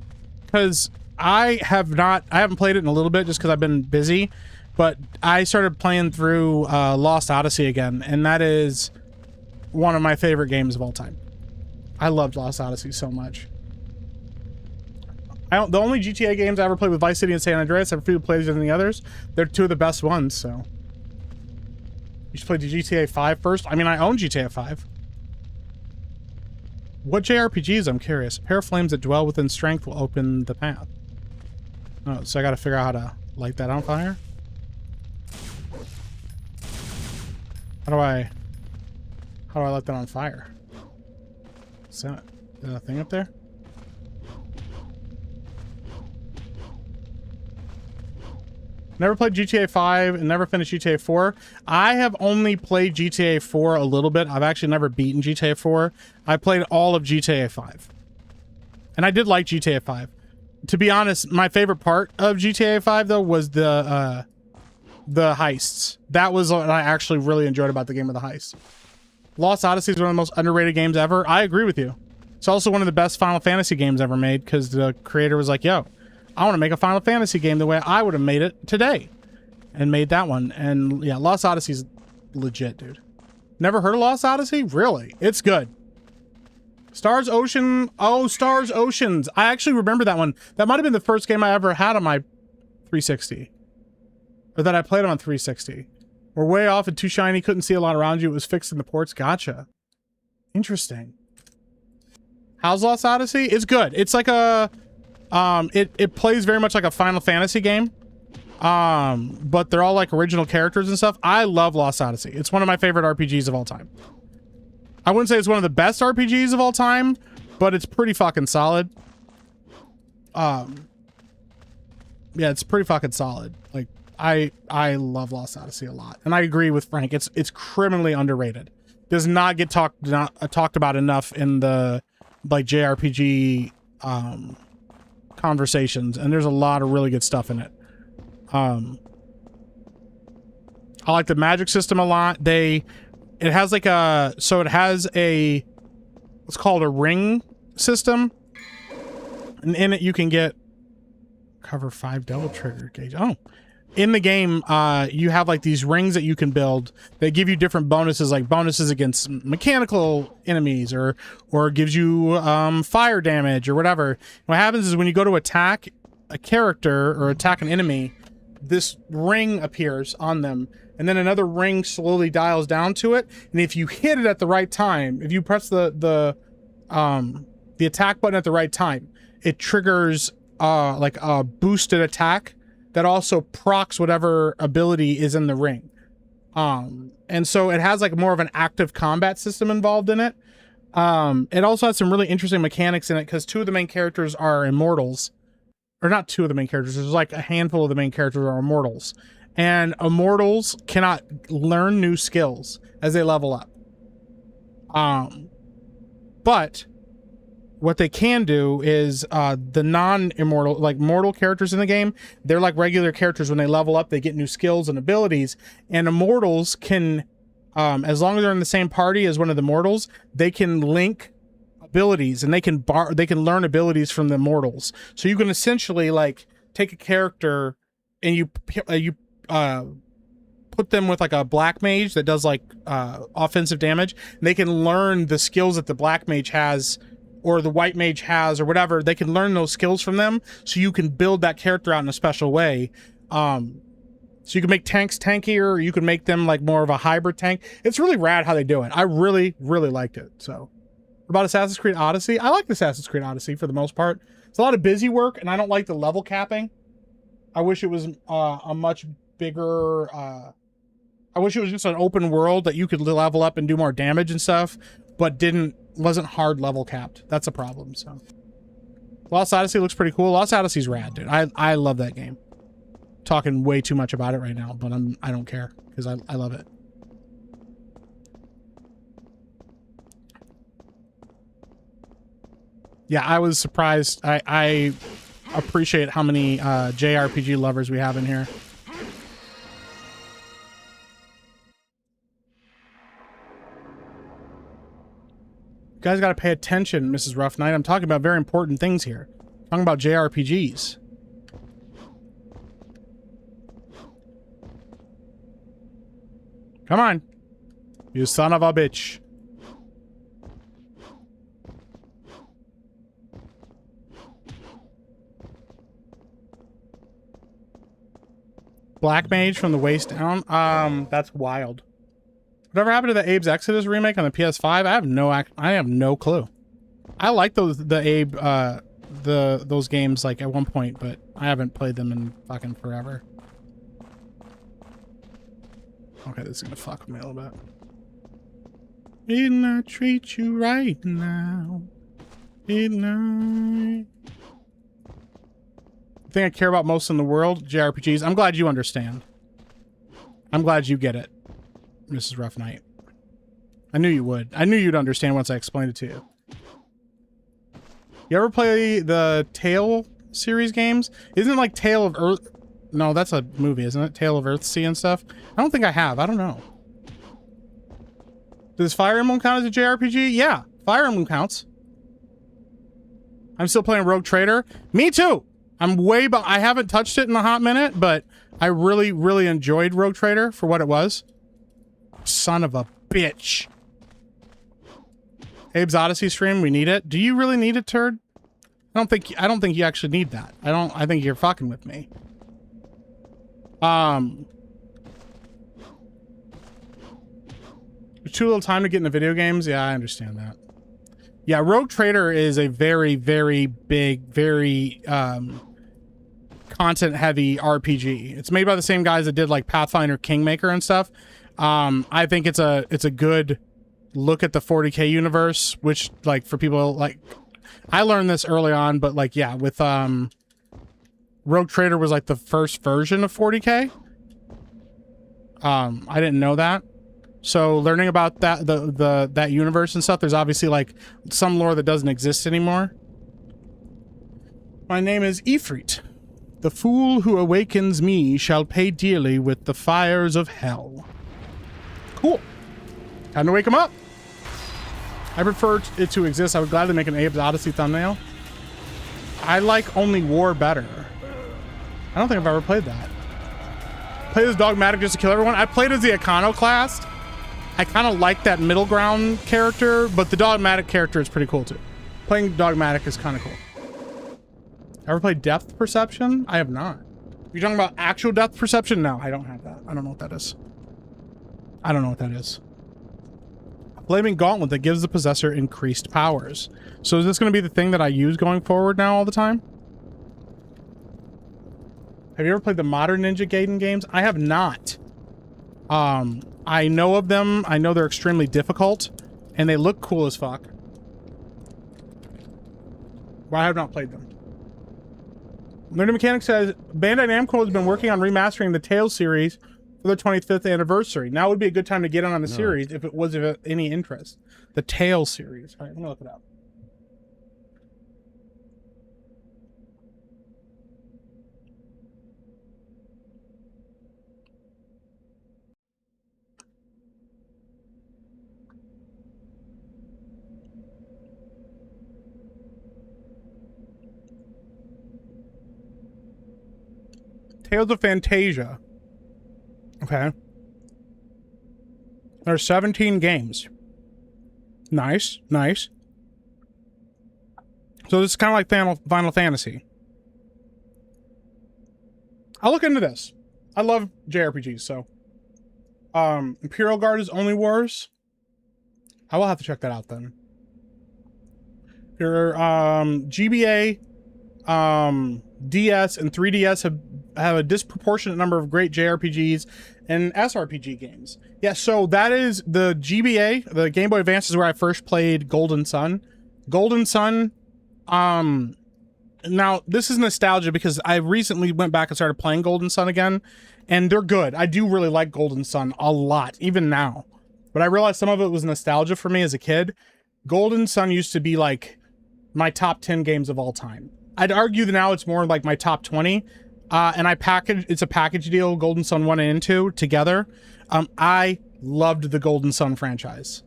Because I haven't played it in a little bit just because I've been busy, but I started playing through Lost Odyssey again, and that is one of my favorite games of all time. I loved Lost Odyssey so much. The only GTA games I ever played with Vice City and San Andreas, I've played these than the others. They're two of the best ones, so. You should play the GTA 5 first. I mean, I own GTA 5. What JRPGs? I'm curious. A pair of flames that dwell within strength will open the path. Oh, so I gotta figure out how to light that on fire? How do I light that on fire? Is that a thing up there? Never played GTA 5 and never finished GTA 4. I have only played GTA 4 a little bit. I've actually never beaten GTA 4. I played all of GTA 5. And I did like GTA 5. To be honest, my favorite part of GTA 5 though was the heists. That was what I actually really enjoyed about the game of the heists. Lost Odyssey is one of the most underrated games ever. I agree with you. It's also one of the best Final Fantasy games ever made because the creator was like, yo, I want to make a Final Fantasy game the way I would have made it today. And made that one. And yeah, Lost Odyssey's legit, dude. Never heard of Lost Odyssey? Really? It's good. Stars Ocean. Oh, Stars Oceans. I actually remember that one. That might have been the first game I ever had on my 360. Or that I played on 360. We're way off and too shiny. Couldn't see a lot around you. It was fixed in the ports. Gotcha. Interesting. How's Lost Odyssey? It's good. It's like a... It plays very much like a Final Fantasy game. But they're all like original characters and stuff. I love Lost Odyssey. It's one of my favorite RPGs of all time. I wouldn't say it's one of the best RPGs of all time, but it's pretty fucking solid. Yeah, it's pretty fucking solid. Like, I love Lost Odyssey a lot. And I agree with Frank. It's criminally underrated. Does not get talked about enough in the like JRPG conversations, and there's a lot of really good stuff in it. I like the magic system a lot. It has like it has a, what's called a ring system, and in it you can get cover 5 double trigger gauge. Oh, in the game, you have like these rings that you can build. They give you different bonuses, like bonuses against mechanical enemies, or gives you fire damage or whatever. What happens is when you go to attack a character or attack an enemy, this ring appears on them, and then another ring slowly dials down to it. And if you hit it at the right time, if you press the attack button at the right time, it triggers like a boosted attack that also procs whatever ability is in the ring. And so it has like more of an active combat system involved in it. It also has some really interesting mechanics in it because 2 of the main characters are immortals. Or not 2 of the main characters. There's like a handful of the main characters are immortals. And immortals cannot learn new skills as they level up. But what they can do is the non-immortal, like mortal characters in the game, they're like regular characters. When they level up, they get new skills and abilities. And immortals can, as long as they're in the same party as one of the mortals, they can link abilities, and they can learn abilities from the mortals. So you can essentially like take a character and you put them with like a black mage that does like offensive damage, and they can learn the skills that the black mage has or the white mage has or whatever. They can learn those skills from them, so you can build that character out in a special way. So you can make tanks tankier, or you can make them like more of a hybrid tank. It's really rad how they do it. I really, really liked it. So about Assassin's Creed Odyssey, I like Assassin's Creed Odyssey for the most part. It's a lot of busy work, and I don't like the level capping. I wish it was a much bigger... I wish it was just an open world that you could level up and do more damage and stuff, but wasn't hard level capped. That's a problem. So Lost Odyssey looks pretty cool. Lost Odyssey's rad, dude. I love that game. Talking way too much about it right now, but I don't care because I love it. Yeah, I was surprised. I appreciate how many JRPG lovers we have in here. You guys got to pay attention, Mrs. Rough Knight. I'm talking about very important things here. I'm talking about JRPGs. Come on, you son of a bitch. Black Mage from the waist down. That's wild. Whatever happened to the Abe's Exodus remake on the PS5? I have no clue. I like those those games like at one point, but I haven't played them in fucking forever. Okay, this is gonna fuck with me a little bit. Didn't I treat you right now? Didn't I? The thing I care about most in the world, JRPGs. I'm glad you understand. I'm glad you get it, Mrs. Rough Knight. I knew you would. I knew you'd understand once I explained it to you. You ever play the Tale series games? Isn't it like Tale of Earth? No, that's a movie, isn't it? Tale of Earthsea and stuff? I don't think I have. I don't know. Does Fire Emblem count as a JRPG? Yeah, Fire Emblem counts. I'm still playing Rogue Trader. Me too! I'm way I haven't touched it in a hot minute, but I really, really enjoyed Rogue Trader for what it was. Son of a bitch. Abe's Odyssey stream, we need it. Do you really need it, turd? I don't think you actually need that. I think you're fucking with me. Too little time to get into video games. Yeah, I understand that. Yeah, Rogue Trader is a very, very big, very content-heavy RPG. It's made by the same guys that did like Pathfinder, Kingmaker, and stuff. I think it's a good look at the 40K universe, which like for people like I learned this early on, but like yeah, with Rogue Trader was like the first version of 40K. I didn't know that. So learning about that that universe and stuff, there's obviously like some lore that doesn't exist anymore. My name is Ifrit. The fool who awakens me shall pay dearly with the fires of hell. Cool. Time to wake him up. I prefer it to exist. I would gladly make an Abe's Odyssey thumbnail. I like only war better. I don't think I've ever played that. Play as Dogmatic just to kill everyone. I played as the Iconoclast. I kind of like that middle ground character, but the Dogmatic character is pretty cool too. Playing Dogmatic is kind of cool. Ever played Depth Perception? I have not. You're talking about actual depth perception? No, I don't have that. I don't know what that is. I don't know what that is. A flaming gauntlet that gives the possessor increased powers. So is this going to be the thing that I use going forward now all the time? Have you ever played the modern Ninja Gaiden games? I have not. I know of them. I know they're extremely difficult, and they look cool as fuck. But I have not played them. Learning Mechanics says, Bandai Namco has been working on remastering the Tales series for their 25th anniversary. Now would be a good time to get on the series if it was of any interest. The Tales series. All right, let me look it up. Tales of Fantasia. Okay. There are 17 games. Nice, nice. So this is kind of like Final Fantasy. I'll look into this. I love JRPGs, so. Imperial Guard is Only Wars. I will have to check that out then. Your GBA, DS, and 3DS have a disproportionate number of great JRPGs and SRPG games. Yeah, so that is the GBA, the Game Boy Advance is where I first played Golden Sun. Golden Sun, now this is nostalgia because I recently went back and started playing Golden Sun again, and they're good. I do really like Golden Sun a lot, even now. But I realized some of it was nostalgia for me as a kid. Golden Sun used to be like my top 10 games of all time. I'd argue that now it's more like my top 20. And it's a package deal, Golden Sun 1 and 2 together. I loved the Golden Sun franchise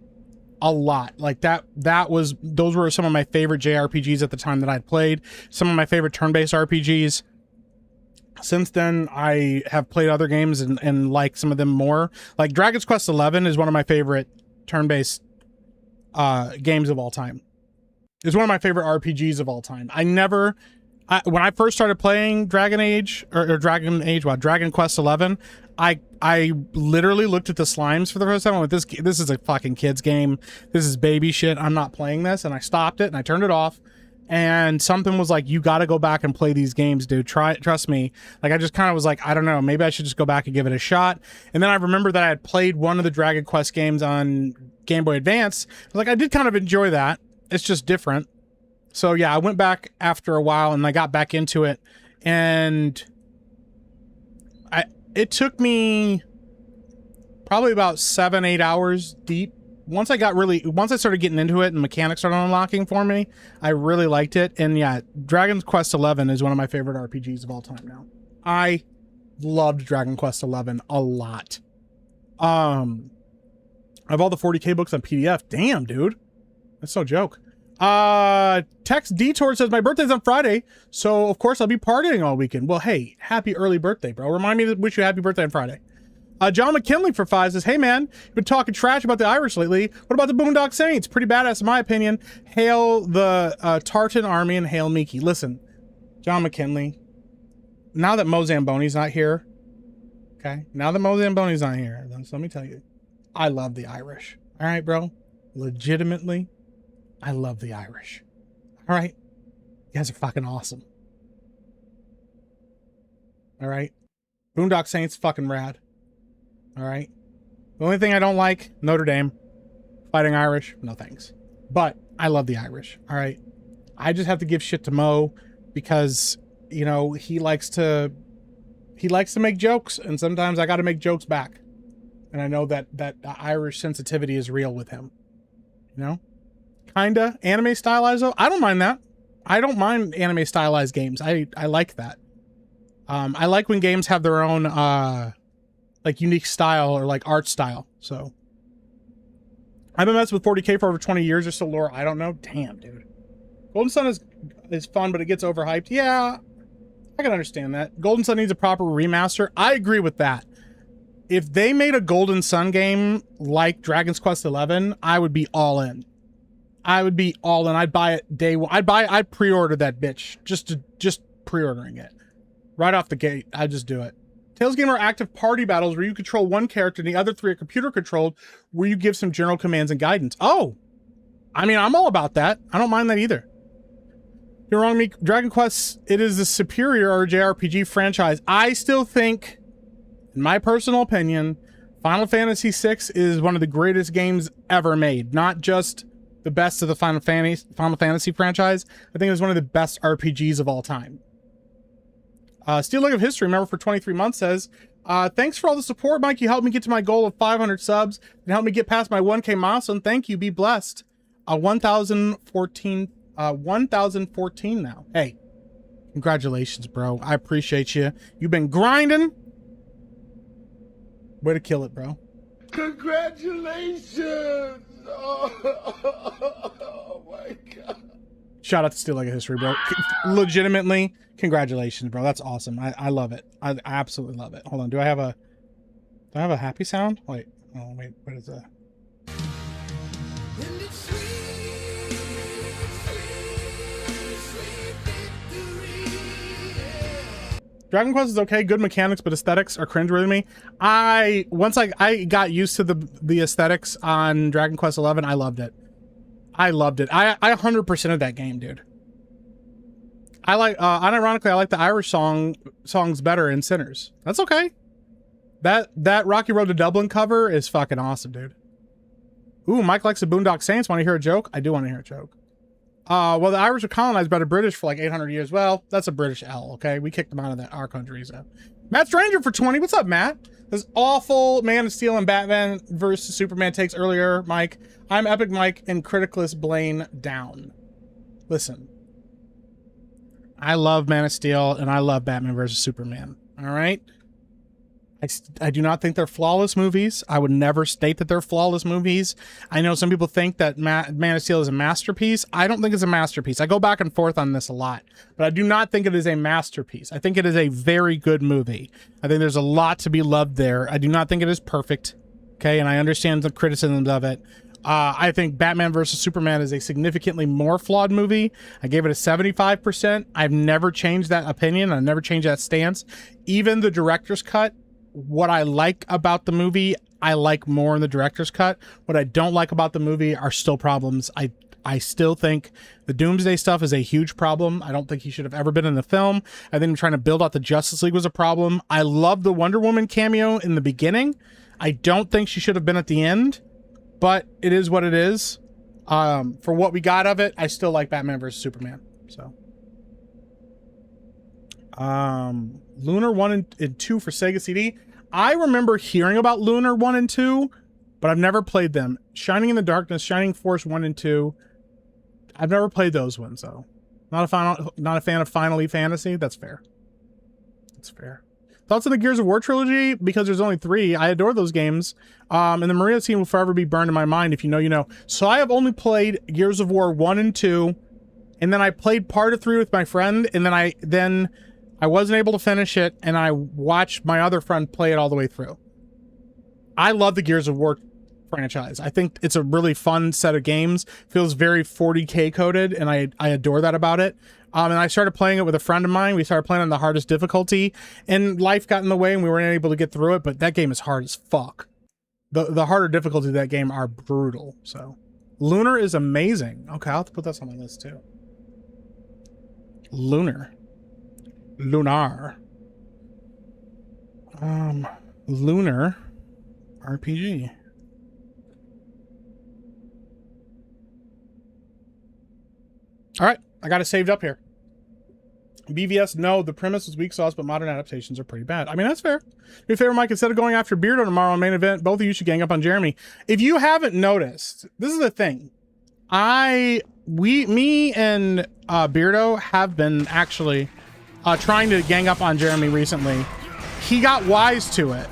a lot. Like those were some of my favorite JRPGs at the time that I'd played. Some of my favorite turn-based RPGs. Since then, I have played other games and like some of them more. Like Dragon's Quest XI is one of my favorite turn-based games of all time. It's one of my favorite RPGs of all time. When I first started playing Dragon Quest XI, I literally looked at the slimes for the first time. I'm like, this is a fucking kid's game. This is baby shit. I'm not playing this. And I stopped it and I turned it off. And something was like, you got to go back and play these games, dude. Trust me. Like, I just kind of was like, I don't know. Maybe I should just go back and give it a shot. And then I remember that I had played one of the Dragon Quest games on Game Boy Advance. I did kind of enjoy that. It's just different. So yeah, I went back after a while and I got back into it, and it took me probably about 7-8 hours deep. Once I started getting into it and mechanics started unlocking for me, I really liked it. And yeah, Dragon Quest XI is one of my favorite RPGs of all time now. I loved Dragon Quest XI a lot. I have all the 40K books on PDF. Damn, dude. That's no joke. Text Detour says, my birthday's on Friday, so of course I'll be partying all weekend. Well, hey, happy early birthday, bro. Remind me to wish you a happy birthday on Friday. John McKinley for 5 says, hey man, you've been talking trash about the Irish lately. What about the Boondock Saints? Pretty badass in my opinion. Hail the Tartan Army and hail Meeky. Listen, John McKinley, now that Mo Zamboni's not here, okay? Now that Mo Zamboni's not here, let me tell you, I love the Irish. All right, bro? Legitimately, I love the Irish. All right? You guys are fucking awesome. All right? Boondock Saints, fucking rad. All right? The only thing I don't like, Notre Dame. Fighting Irish, no thanks. But I love the Irish. All right? I just have to give shit to Mo because, you know, he likes to make jokes, and sometimes I got to make jokes back. And I know that Irish sensitivity is real with him. You know? Kinda. Anime stylized, though. I don't mind that. I don't mind anime stylized games. I like that. I like when games have their own, like, unique style or, like, art style. So, I've been messing with 40K for over 20 years or so, lore. I don't know. Damn, dude. Golden Sun is fun, but it gets overhyped. Yeah, I can understand that. Golden Sun needs a proper remaster. I agree with that. If they made a Golden Sun game like Dragon's Quest XI, I would be all in. I would be all in. I'd buy it day one. I'd pre-order that bitch. Just pre-ordering it. Right off the gate. I'd just do it. Tales Game are active party battles where you control one character and the other 3 are computer controlled, where you give some general commands and guidance. Oh! I mean, I'm all about that. I don't mind that either. You're wrong, Meek. Dragon Quest, it is the superior JRPG franchise. I still think, in my personal opinion, Final Fantasy VI is one of the greatest games ever made. Not just the best of the Final Fantasy franchise. I think it's one of the best RPGs of all time. Steel Leg of History, member for 23 months, says, thanks for all the support, Mike. You helped me get to my goal of 500 subs and helped me get past my 1K milestone. Thank you. Be blessed. 1,014 now. Hey, congratulations, bro. I appreciate you. You've been grinding. Way to kill it, bro. Congratulations! Oh my god. Shout out to Steel Leg of History, bro. Legitimately, congratulations, bro. That's awesome. I love it. I absolutely love it. Hold on. Do I have a happy sound? Wait. Oh, wait. What is that? And it's sweet, sweet, sweet victory. Yeah. Dragon Quest is okay, good mechanics, but aesthetics are cringeworthy to me. Once I got used to the aesthetics on Dragon Quest XI, I loved it. I loved it. I 100%ed that game, dude. I like, unironically, I like the Irish songs better in Sinners. That's okay. That Rocky Road to Dublin cover is fucking awesome, dude. Ooh, Mike likes the Boondock Saints. Want to hear a joke? I do want to hear a joke. Well, the Irish were colonized by the British for like 800 years. Well, that's a British L, okay? We kicked them out of our country, so. Matt Stranger for 20. What's up, Matt? This awful Man of Steel and Batman versus Superman takes earlier, Mike. I'm Epic Mike and Criticalist Blaine down. Listen. I love Man of Steel and I love Batman versus Superman. All right? I do not think they're flawless movies. I would never state that they're flawless movies. I know some people think that Man of Steel is a masterpiece. I don't think it's a masterpiece. I go back and forth on this a lot, but I do not think it is a masterpiece. I think it is a very good movie. I think there's a lot to be loved there. I do not think it is perfect. Okay, and I understand the criticisms of it. I think Batman versus Superman is a significantly more flawed movie. I gave it a 75%. I've never changed that opinion. I've never changed that stance. Even the director's cut, what I like about the movie, I like more in the director's cut. What I don't like about the movie are still problems. I still think the Doomsday stuff is a huge problem. I don't think he should have ever been in the film. I think trying to build out the Justice League was a problem. I love the Wonder Woman cameo in the beginning. I don't think she should have been at the end, but it is what it is. For what we got of it, I still like Batman versus Superman. So, Lunar 1 and 2 for Sega CD. I remember hearing about Lunar 1 and 2, but I've never played them. Shining in the Darkness, Shining Force 1 and 2. I've never played those ones, though. Not a fan of Final Fantasy. That's fair. That's fair. Thoughts on the Gears of War trilogy? Because there's only 3. I adore those games. And the Maria scene will forever be burned in my mind. If you know, you know. So I have only played Gears of War 1 and 2. And then I played part of 3 with my friend. And then I wasn't able to finish it. And I watched my other friend play it all the way through. I love the Gears of War franchise. I think it's a really fun set of games. Feels very 40K coded, and I adore that about it. And I started playing it with a friend of mine. We started playing on the hardest difficulty, and life got in the way, and we weren't able to get through it. But that game is hard as fuck. The harder difficulty of that game are brutal. So, Lunar is amazing. Okay, I'll have to put this on my list too. Lunar. Lunar RPG. All right, I got it saved up here. BVS, no, the premise is weak sauce, but modern adaptations are pretty bad. I mean, that's fair. Your favorite, Mike, instead of going after Beardo tomorrow on main event, both of you should gang up on Jeremy. If you haven't noticed, this is the thing. Me and Beardo have been actually trying to gang up on Jeremy recently. He got wise to it.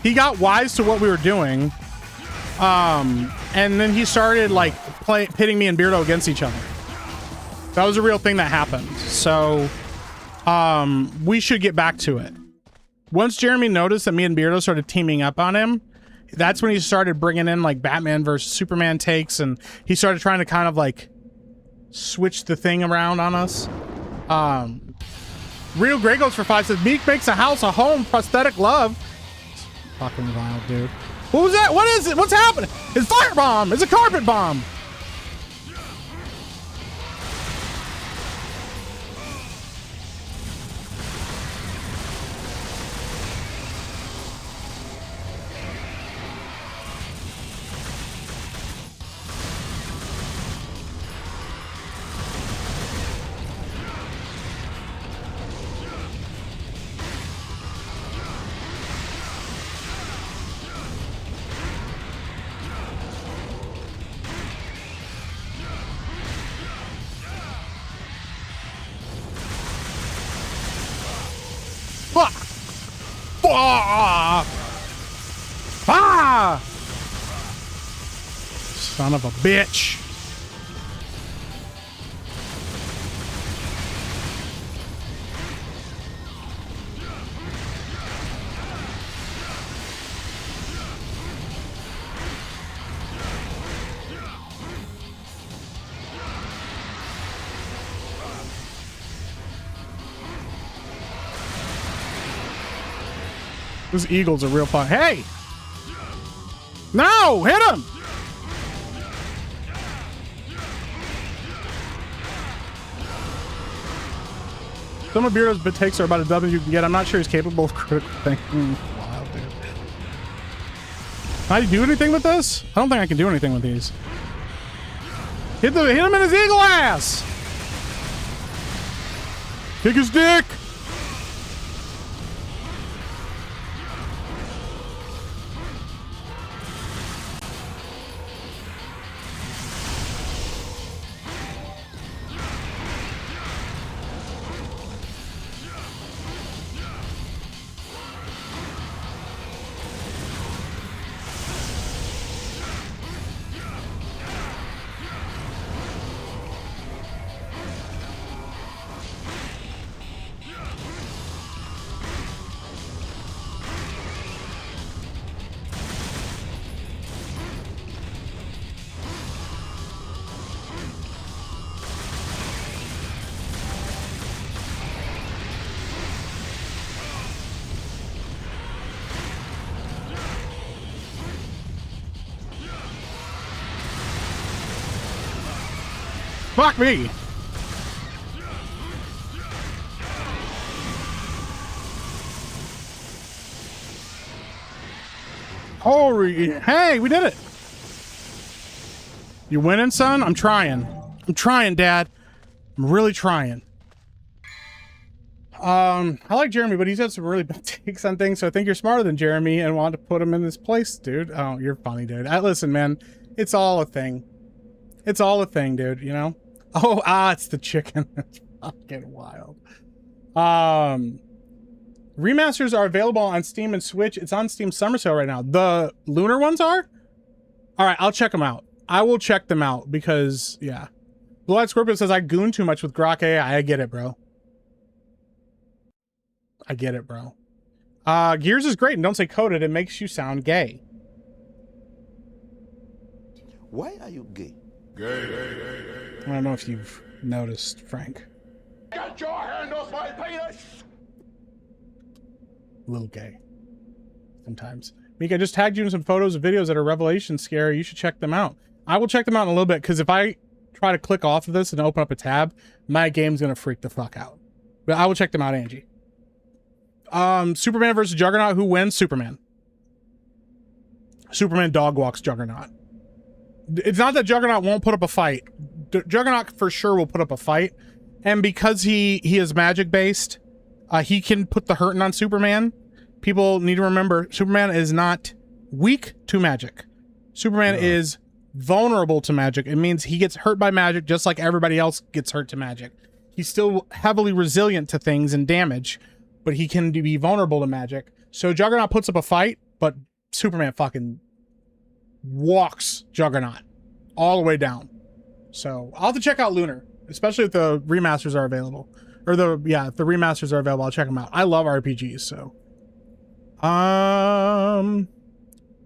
He got wise to what we were doing, and then he started like pitting me and Beardo against each other. That was a real thing that happened. So we should get back to it. Once Jeremy noticed that me and Beardo started teaming up on him, that's when he started bringing in like Batman versus Superman takes, and he started trying to kind of like switch the thing around on us. Real Grey Goes for 5 says, Meek makes a house a home, prosthetic love. Fucking wild, dude. What was that? What is it? What's happening? It's firebomb. It's a carpet bomb. Fuck! Ah! Ah! Son of a bitch. This eagle's a real fun. Hey! No! Hit him! Some of Beardo's bit takes are about a W you can get. I'm not sure he's capable of critical thinking. Wild, dude. Can I do anything with this? I don't think I can do anything with these. Hit him in his eagle ass! Kick his dick! Fuck me! Holy, hey, we did it! You winning, son? I'm trying. I'm trying, Dad. I'm really trying. I like Jeremy, but he's had some really bad takes on things, so I think you're smarter than Jeremy and want to put him in this place, dude. Oh, you're funny, dude. Listen, man, it's all a thing. It's all a thing, dude, you know? Oh, it's the chicken. It's fucking wild. Remasters are available on Steam and Switch. It's on Steam Summer Sale right now. The Lunar ones are? All right, I'll check them out. I will check them out because, yeah. Blue Eyed Scorpio says I goon too much with Grok AI. I get it, bro. I get it, bro. Gears is great, and don't say coded. It makes you sound gay. Why are you gay? I don't know if you've noticed, Frank. Get your hand off my penis! A little gay. Sometimes. Meek, I just tagged you in some photos and videos that are revelation scary. You should check them out. I will check them out in a little bit, because if I try to click off of this and open up a tab, my game's going to freak the fuck out. But I will check them out, Angie. Superman versus Juggernaut. Who wins? Superman. Superman dog walks Juggernaut. It's not that Juggernaut won't put up a fight. Juggernaut for sure will put up a fight. And because he is magic based, he can put the hurting on Superman. People need to remember, Superman is not weak to magic. Superman is vulnerable to magic. It means he gets hurt by magic just like everybody else gets hurt to magic. He's still heavily resilient to things and damage, but he can be vulnerable to magic. So Juggernaut puts up a fight, but Superman fucking walks Juggernaut all the way down. So I'll have to check out Lunar, especially if the remasters are available. Or if the remasters are available, I'll check them out. I love RPGs, so.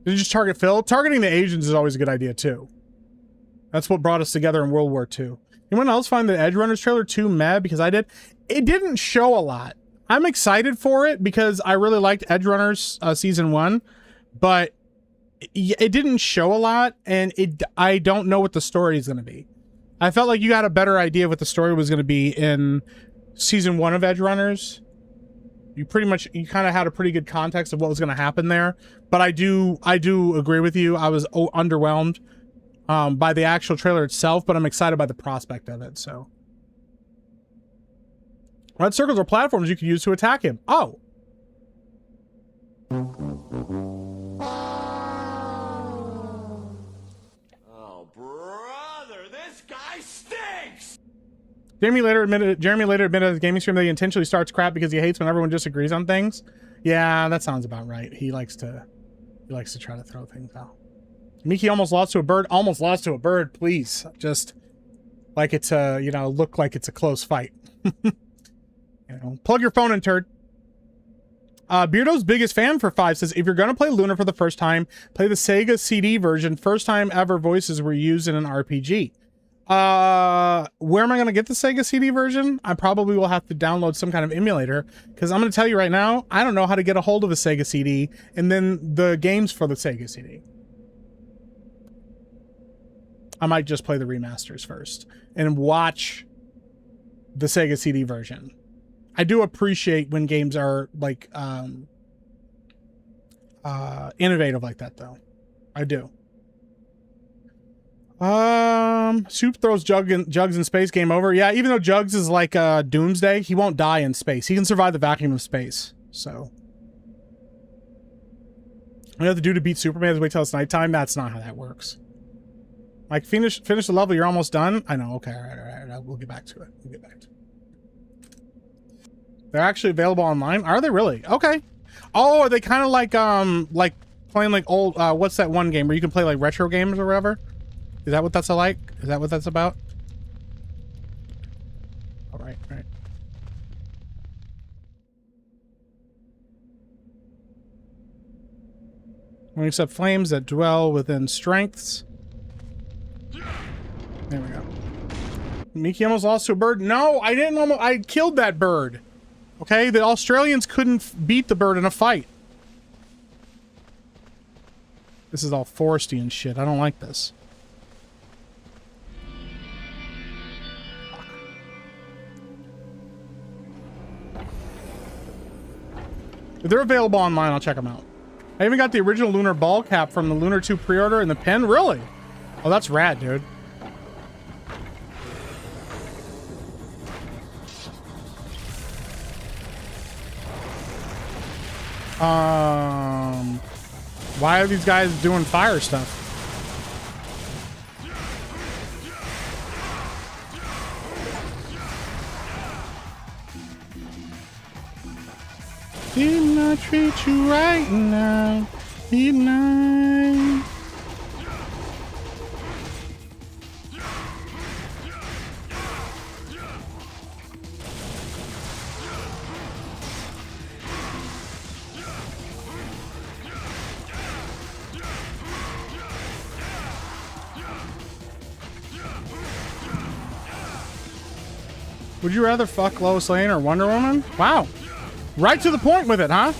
Did you just target Phil? Targeting the Asians is always a good idea too. That's what brought us together in World War II. Anyone else find the Edge Runners trailer too mad? Because I did. It didn't show a lot. I'm excited for it because I really liked Edge Runners season 1, but it didn't show a lot, and I don't know what the story is going to be. I felt like you got a better idea of what the story was going to be in season 1 of Edge Runners. You kind of had a pretty good context of what was going to happen there, but I do agree with you. I was underwhelmed by the actual trailer itself, but I'm excited by the prospect of it. So, red circles are platforms you can use to attack him. Oh. Oh, brother, this guy stinks! Jeremy later admitted at his gaming stream that he intentionally starts crap because he hates when everyone disagrees on things. Yeah, that sounds about right. He likes to try to throw things out. Miki almost lost to a bird. Almost lost to a bird. Please, just like it's a look like it's a close fight. Plug your phone in, turd. Beardo's biggest fan for 5 says, if you're gonna play Lunar for the first time, play the Sega CD version. First time ever voices were used in an RPG. Where am I going to get the Sega CD version? I probably will have to download some kind of emulator, because I'm going to tell you right now, I don't know how to get a hold of a Sega CD and then the games for the Sega CD. I might just play the remasters first and watch the Sega CD version. I do appreciate when games are like innovative like that, though. I do. Soup throws Jugs in space. Game over. Yeah, even though Jugs is like Doomsday, he won't die in space. He can survive the vacuum of space. So, what you have to do to beat Superman is wait till it's nighttime. That's not how that works. Like finish the level. You're almost done. I know. Okay, all right. We'll get back to it. They're actually available online. Are they really? Okay. Oh, are they kind of like playing like old what's that one game where you can play like retro games or whatever? Is that what that's like? Is that what that's about? All right. We accept flames that dwell within strengths. There we go. Miki almost lost to a bird. No, I didn't almost. I killed that bird. Okay, the Australians couldn't beat the bird in a fight. This is all foresty and shit. I don't like this. If they're available online, I'll check them out. I even got the original Lunar ball cap from the Lunar 2 pre-order in the pen. Really? Oh, that's rad, dude. Why are these guys doing fire stuff? Didn't I treat you right now? Didn't I? Would you rather fuck Lois Lane or Wonder Woman? Wow. Right to the point with it, huh?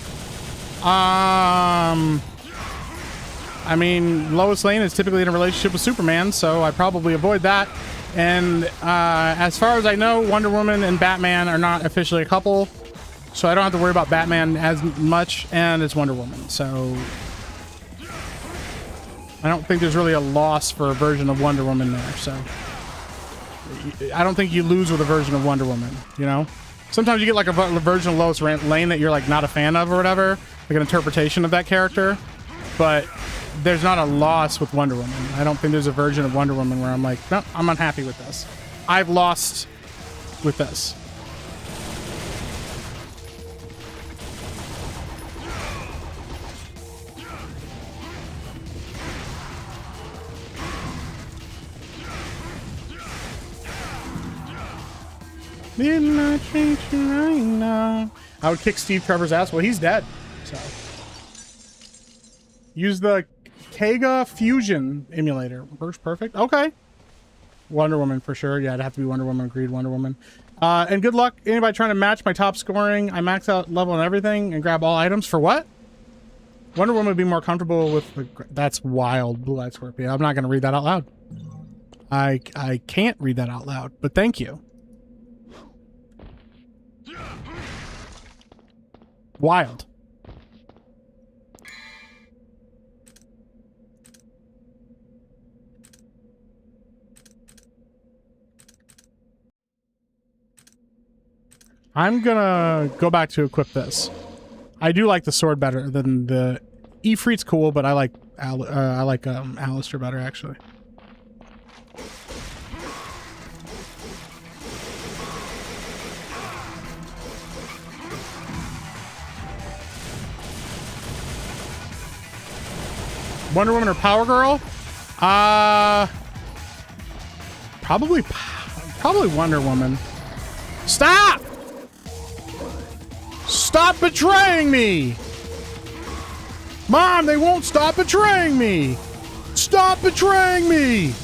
I mean, Lois Lane is typically in a relationship with Superman, so I probably avoid that. And as far as I know, Wonder Woman and Batman are not officially a couple, so I don't have to worry about Batman as much, and it's Wonder Woman, so I don't think there's really a loss for a version of Wonder Woman there, so I don't think you lose with a version of Wonder Woman, you know? Sometimes you get like a version of Lois Lane that you're like not a fan of or whatever, like an interpretation of that character, but there's not a loss with Wonder Woman. I don't think there's a version of Wonder Woman where I'm like, no, I'm unhappy with this. I've lost with this. Didn't I treat you right now? I would kick Steve Trevor's ass. Well, he's dead. So use the Kega Fusion emulator. Works perfect. Okay. Wonder Woman for sure. Yeah, it'd have to be Wonder Woman. Agreed, Wonder Woman. And good luck. Anybody trying to match my top scoring? I max out level and everything and grab all items. For what? Wonder Woman would be more comfortable with the... That's wild. Blue-Eyed Scorpion. I'm not going to read that out loud. I can't read that out loud, but thank you. Wild. I'm gonna go back to equip this. I do like the sword better than the Ifrit's cool, but I like Alistair better actually. Wonder Woman or Power Girl? Probably Wonder Woman. Stop! Stop betraying me! Mom, they won't stop betraying me! Stop betraying me!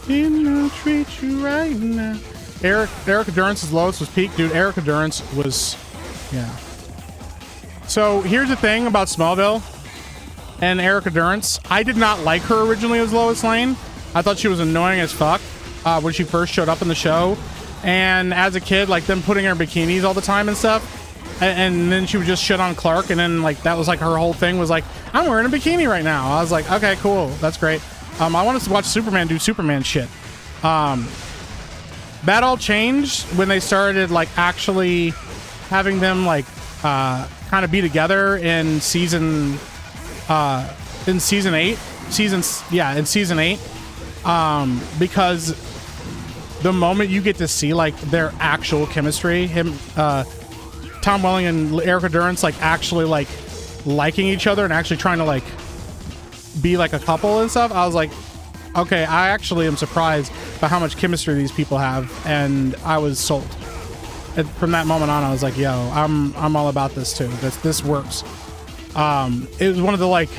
Didn't I treat you right now? Erica Durance's lowest was peak. Dude, Erica Durance was... Yeah. So, here's the thing about Smallville and Erica Durance. I did not like her originally as Lois Lane. I thought she was annoying as fuck when she first showed up in the show. And as a kid, like, them putting her in bikinis all the time and stuff. And then she would just shit on Clark. And then, like, that was, like, her whole thing was, like, I'm wearing a bikini right now. I was like, okay, cool. That's great. I wanted to watch Superman do Superman shit. That all changed when they started like actually having them like kind of be together in season 8. In season 8. Because the moment you get to see like their actual chemistry, Tom Welling and Erica Durance like actually like liking each other and actually trying to like be like a couple and stuff, I was like, okay, I actually am surprised by how much chemistry these people have, and I was sold. And from that moment on, I was like, yo, I'm all about this too. This works. It was one of the like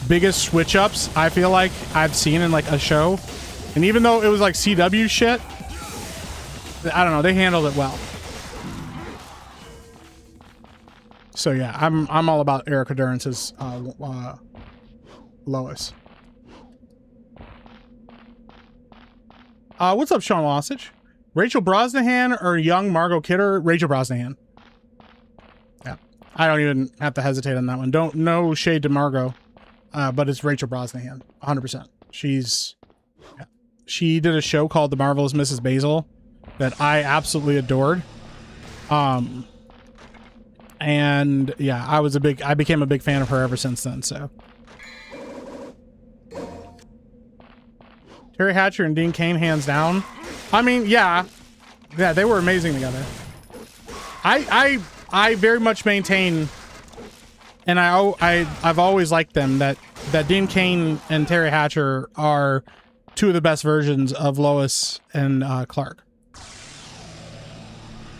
biggest switch ups I feel like I've seen in like a show, and even though it was like CW shit, I don't know, they handled it well. So yeah, I'm all about Erica Durance's Lois. What's up, Sean Lossage? Rachel Brosnahan or young Margot Kidder? Rachel Brosnahan. Yeah, I don't even have to hesitate on that one. No shade to Margot, but it's Rachel Brosnahan, 100%. She did a show called The Marvelous Mrs. Basil that I absolutely adored. And yeah, I became a big fan of her ever since then. So. Terry Hatcher and Dean Cain, hands down. I mean, yeah, they were amazing together. I very much maintain, and I've always liked them, that Dean Cain and Terry Hatcher are two of the best versions of Lois and Clark.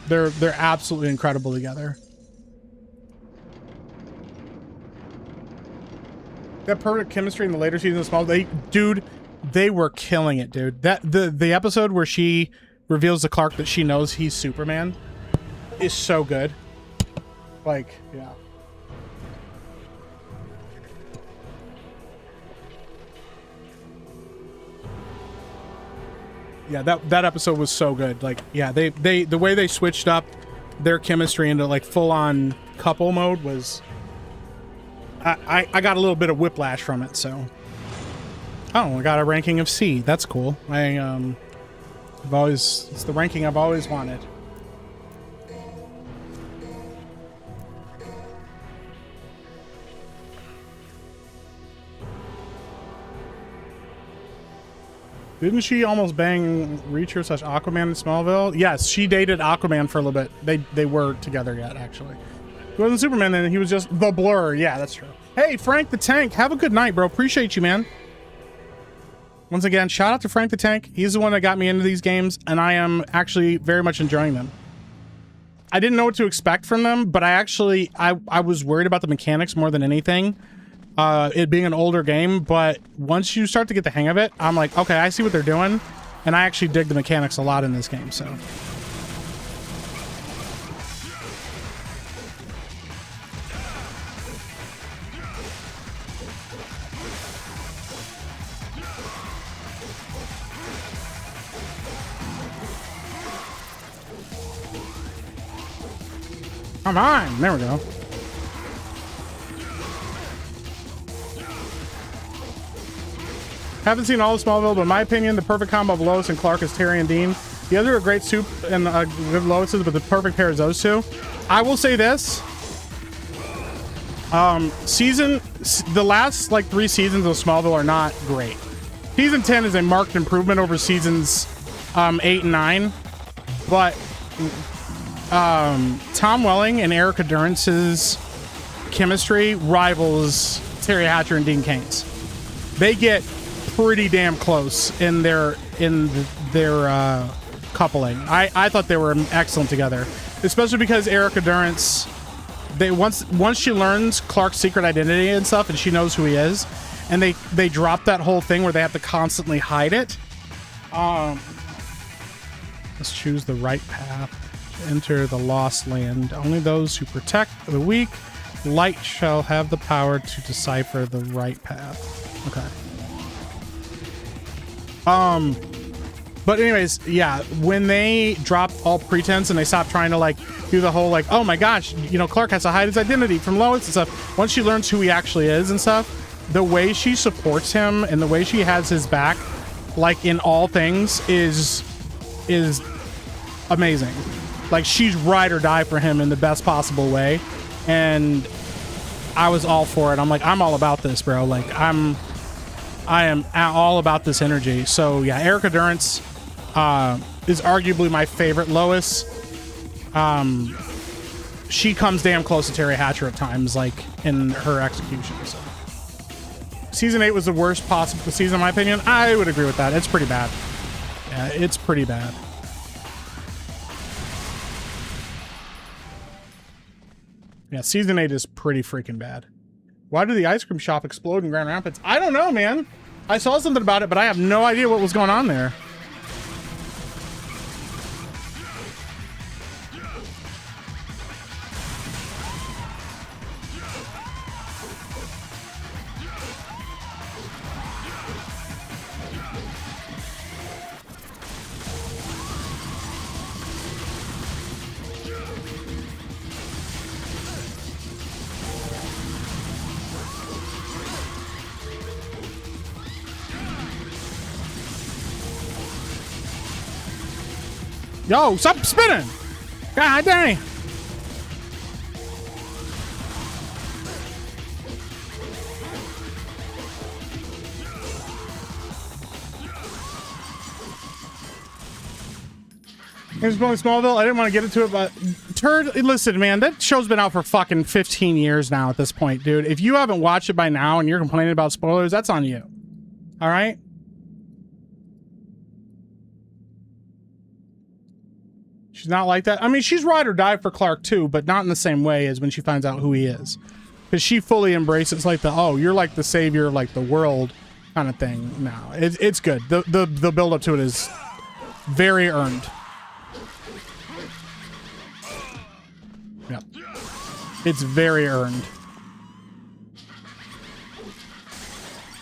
They're absolutely incredible together. That perfect chemistry in the later seasons of Smallville, they were killing it, dude. That the episode where she reveals to Clark that she knows he's Superman is so good. Like, yeah. Yeah, that episode was so good. Like, yeah, the way they switched up their chemistry into like full on couple mode was I got a little bit of whiplash from it, so. Oh, I got a ranking of C. That's cool. It's the ranking I've always wanted. Didn't she almost bang Reacher / Aquaman in Smallville? Yes, she dated Aquaman for a little bit. They were together yet, actually. He wasn't Superman then, he was just the Blur. Yeah, that's true. Hey, Frank the Tank, have a good night, bro. Appreciate you, man. Once again, shout out to Frank the Tank. He's the one that got me into these games, and I am actually very much enjoying them. I didn't know what to expect from them, but I was worried about the mechanics more than anything. It being an older game, but once you start to get the hang of it, I'm like, okay, I see what they're doing, and I actually dig the mechanics a lot in this game, so. Come on, there we go. Haven't seen all of Smallville, but in my opinion, the perfect combo of Lois and Clark is Terry and Dean. The other are great soup and good Lois's, but the perfect pair is those two. I will say this. The last like 3 seasons of Smallville are not great. Season 10 is a marked improvement over seasons 8 and 9, but Tom Welling and Erica Durance's chemistry rivals Terry Hatcher and Dean Cain's. They get pretty damn close in their coupling. I thought they were excellent together, especially because Erica Durance, once she learns Clark's secret identity and stuff, and she knows who he is, and they drop that whole thing where they have to constantly hide it. Let's choose the right path. Enter the lost land. Only those who protect the weak light shall have the power to decipher the right path. Okay. But anyways, yeah, when they drop all pretense and they stop trying to like do the whole like, oh my gosh, you know, Clark has to hide his identity from Lois and stuff. Once she learns who he actually is and stuff, the way she supports him and the way she has his back, like in all things, is amazing. Like, she's ride or die for him in the best possible way, and I was all for it. I'm like, I'm all about this, bro. Like, I am all about this energy. So yeah, Erica Durance is arguably my favorite Lois. She comes damn close to Terry Hatcher at times, like in her execution. So. Season 8 was the worst possible season, in my opinion. I would agree with that. It's pretty bad. Yeah, it's pretty bad. Yeah, season 8 is pretty freaking bad. Why did the ice cream shop explode in Grand Rapids? I don't know, man. I saw something about it, but I have no idea what was going on there. Yo, stop spinning! God dang! Here's Billy Smallville. I didn't want to get into it, but Turd, listen, man, that show's been out for fucking 15 years now at this point, dude. If you haven't watched it by now and you're complaining about spoilers, that's on you. All right? She's not like that. I mean, she's ride or die for Clark too, but not in the same way as when she finds out who he is. Because she fully embraces like the, oh, you're like the savior of like the world kind of thing. No, it's good. The build up to it is very earned. Yeah. It's very earned.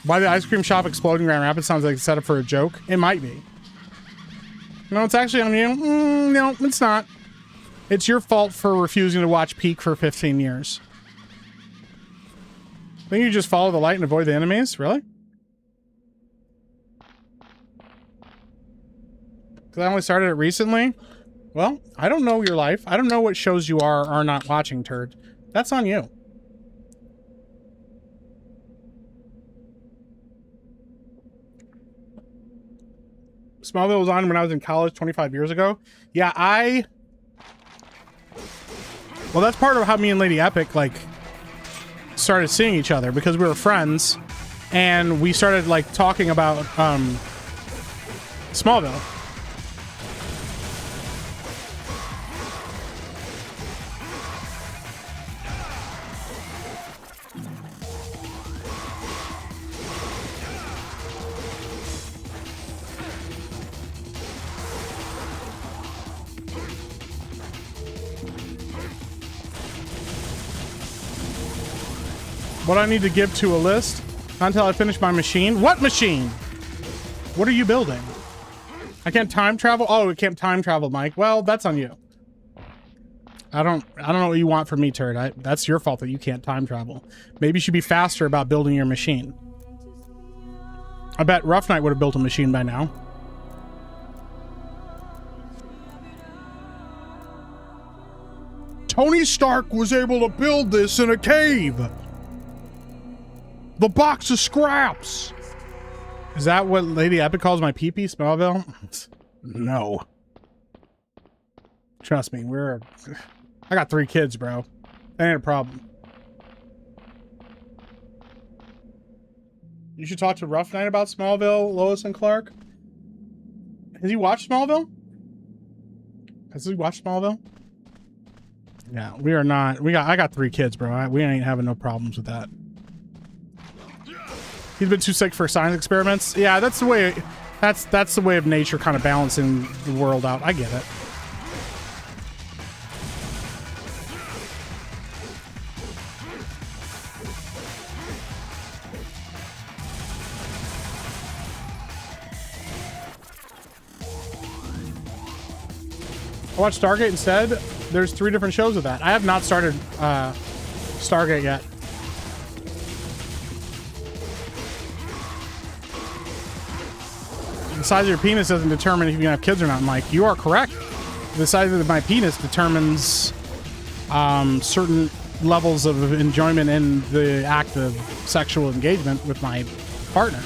Why the ice cream shop exploding in Grand Rapids sounds like a setup for a joke? It might be. No, it's actually on you. No, it's not. It's your fault for refusing to watch Peak for 15 years. Think you just follow the light and avoid the enemies? Really? Because I only started it recently? Well, I don't know your life. I don't know what shows you are not watching, turd. That's on you. Smallville was on when I was in college 25 years ago. Yeah, well, that's part of how me and Lady Epic, like, started seeing each other, because we were friends, and we started, like, talking about, Smallville. What I need to give to a list? Not until I finish my machine. What machine? What are you building? I can't time travel? Oh, it can't time travel, Mike. Well, that's on you. I don't know what you want from me, turd. That's your fault that you can't time travel. Maybe you should be faster about building your machine. I bet Rough Knight would have built a machine by now. Tony Stark was able to build this in a cave. The box of scraps. Is that what Lady Epic calls my pee-pee, Smallville? No. Trust me, I got 3 kids, bro. That ain't a problem. You should talk to Rough Knight about Smallville, Lois and Clark. Has he watched Smallville? Has he watched Smallville? Yeah, we are not. I got 3 kids, bro. We ain't having no problems with that. He's been too sick for science experiments. Yeah, that's the way. That's the way of nature, kind of balancing the world out. I get it. I watched Stargate instead. There's 3 different shows of that. I have not started Stargate yet. The size of your penis doesn't determine if you can have kids or not, Mike. You are correct. The size of my penis determines certain levels of enjoyment in the act of sexual engagement with my partner.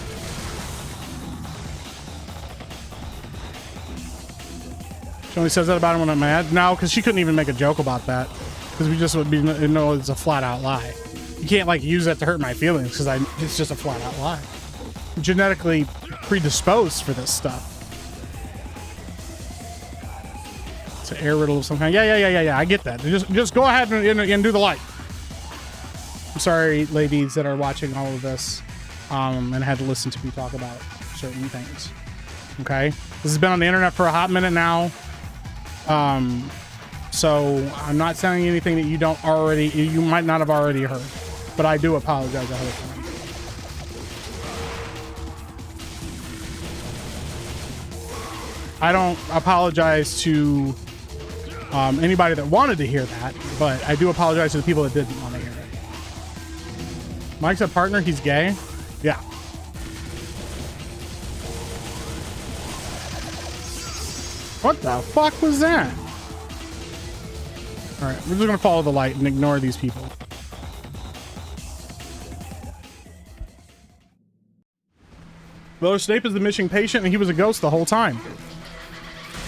She only says that about him when I'm mad. No, because she couldn't even make a joke about that. Because we just would be, no, it's a flat out lie. You can't like use that to hurt my feelings because it's just a flat out lie. I'm genetically predisposed for this stuff. It's an air riddle of some kind. Yeah. I get that. Just go ahead and do the light. I'm sorry, ladies that are watching all of this and had to listen to me talk about certain things. Okay, this has been on the internet for a hot minute now. So I'm not saying anything that you might not have already heard, but I do apologize ahead of time. I don't apologize to anybody that wanted to hear that, but I do apologize to the people that didn't want to hear it. Mike's a partner, he's gay? Yeah. What the fuck was that? Alright, we're just gonna follow the light and ignore these people. Well, Snape is the missing patient and he was a ghost the whole time.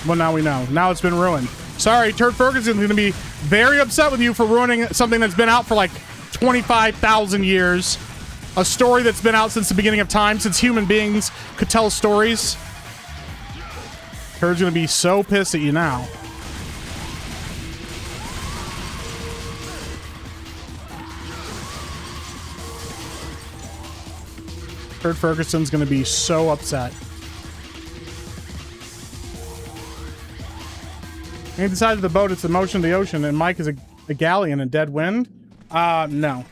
Well, now we know. Now it's been ruined. Sorry, Turd Ferguson's going to be very upset with you for ruining something that's been out for like 25,000 years. A story that's been out since the beginning of time, since human beings could tell stories. Turd's going to be so pissed at you now. Turd Ferguson's gonna be so upset. He decided the boat, it's the motion of the ocean, and Mike is a galley in a dead wind? No.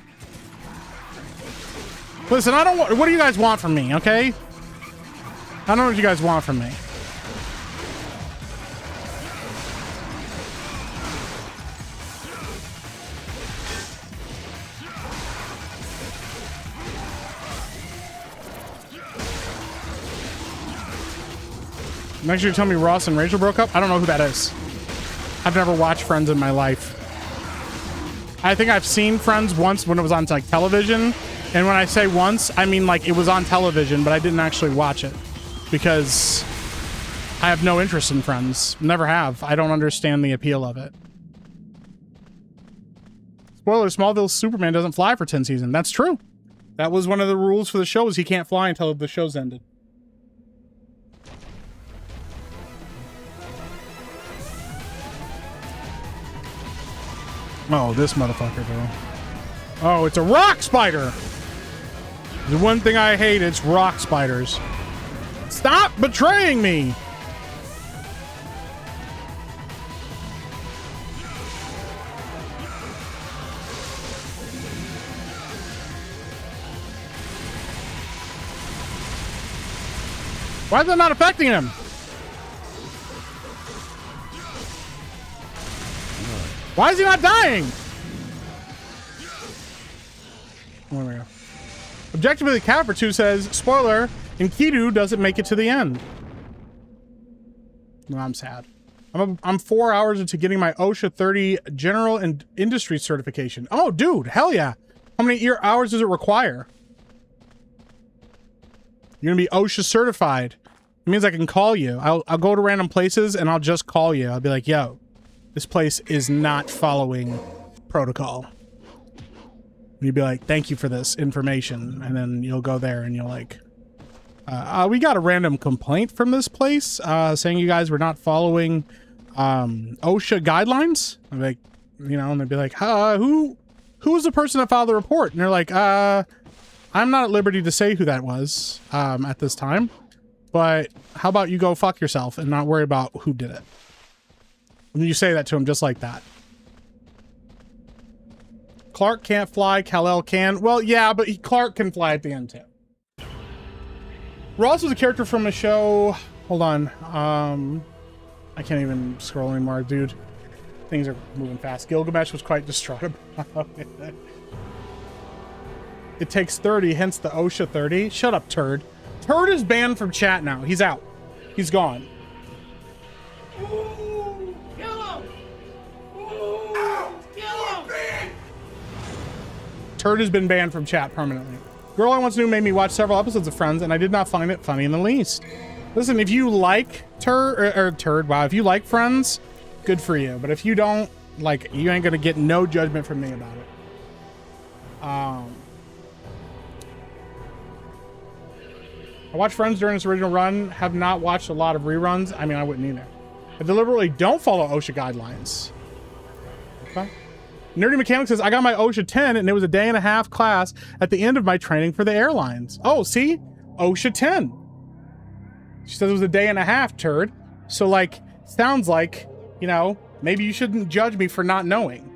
Listen, I don't want, what do you guys want from me, okay? I don't know what you guys want from me. Make sure you tell me Ross and Rachel broke up. I don't know who that is. I've never watched Friends in my life. I think I've seen Friends once when it was on like television. And when I say once, I mean like it was on television, but I didn't actually watch it because I have no interest in Friends. Never have. I don't understand the appeal of it. Spoiler, Smallville's Superman doesn't fly for 10 seasons. That's true. That was one of the rules for the show is he can't fly until the show's ended. Oh, this motherfucker, bro. Oh, it's a rock spider! The one thing I hate, it's rock spiders. Stop betraying me! Why is that not affecting him? Why is he not dying? There we go. Objectively, Cat2 says, spoiler, Enkidu doesn't make it to the end. No, I'm sad. I'm 4 hours into getting my OSHA 30 General and Industry certification. Oh, dude, hell yeah. How many hours does it require? You're gonna be OSHA certified. It means I can call you. I'll go to random places and I'll just call you. I'll be like, yo, this place is not following protocol. And you'd be like, thank you for this information. And then you'll go there and you'll like, we got a random complaint from this place saying you guys were not following OSHA guidelines. I'm like, you know, and they'd be like, who was the person that filed the report? And they're like, I'm not at liberty to say who that was at this time. But how about you go fuck yourself and not worry about who did it? And you say that to him just like that. Clark can't fly, Kal-El can. Well, yeah, but Clark can fly at the end too. Ross was a character from a show. Hold on. I can't even scroll anymore, dude. Things are moving fast. Gilgamesh was quite distraught about it. It takes 30, hence the OSHA 30. Shut up, Turd. Turd is banned from chat now. He's out. He's gone. Turd has been banned from chat permanently. Girl I once knew made me watch several episodes of Friends, and I did not find it funny in the least. Listen, if you like Turd, wow, if you like Friends, good for you. But if you don't, like, you ain't gonna get no judgment from me about it. I watched Friends during its original run, have not watched a lot of reruns. I mean, I wouldn't either. I deliberately don't follow OSHA guidelines. Okay. Nerdy Mechanic says, I got my OSHA 10 and it was a day and a half class at the end of my training for the airlines. Oh, see? OSHA 10. She says it was a day and a half, Turd. So, like, sounds like, you know, maybe you shouldn't judge me for not knowing.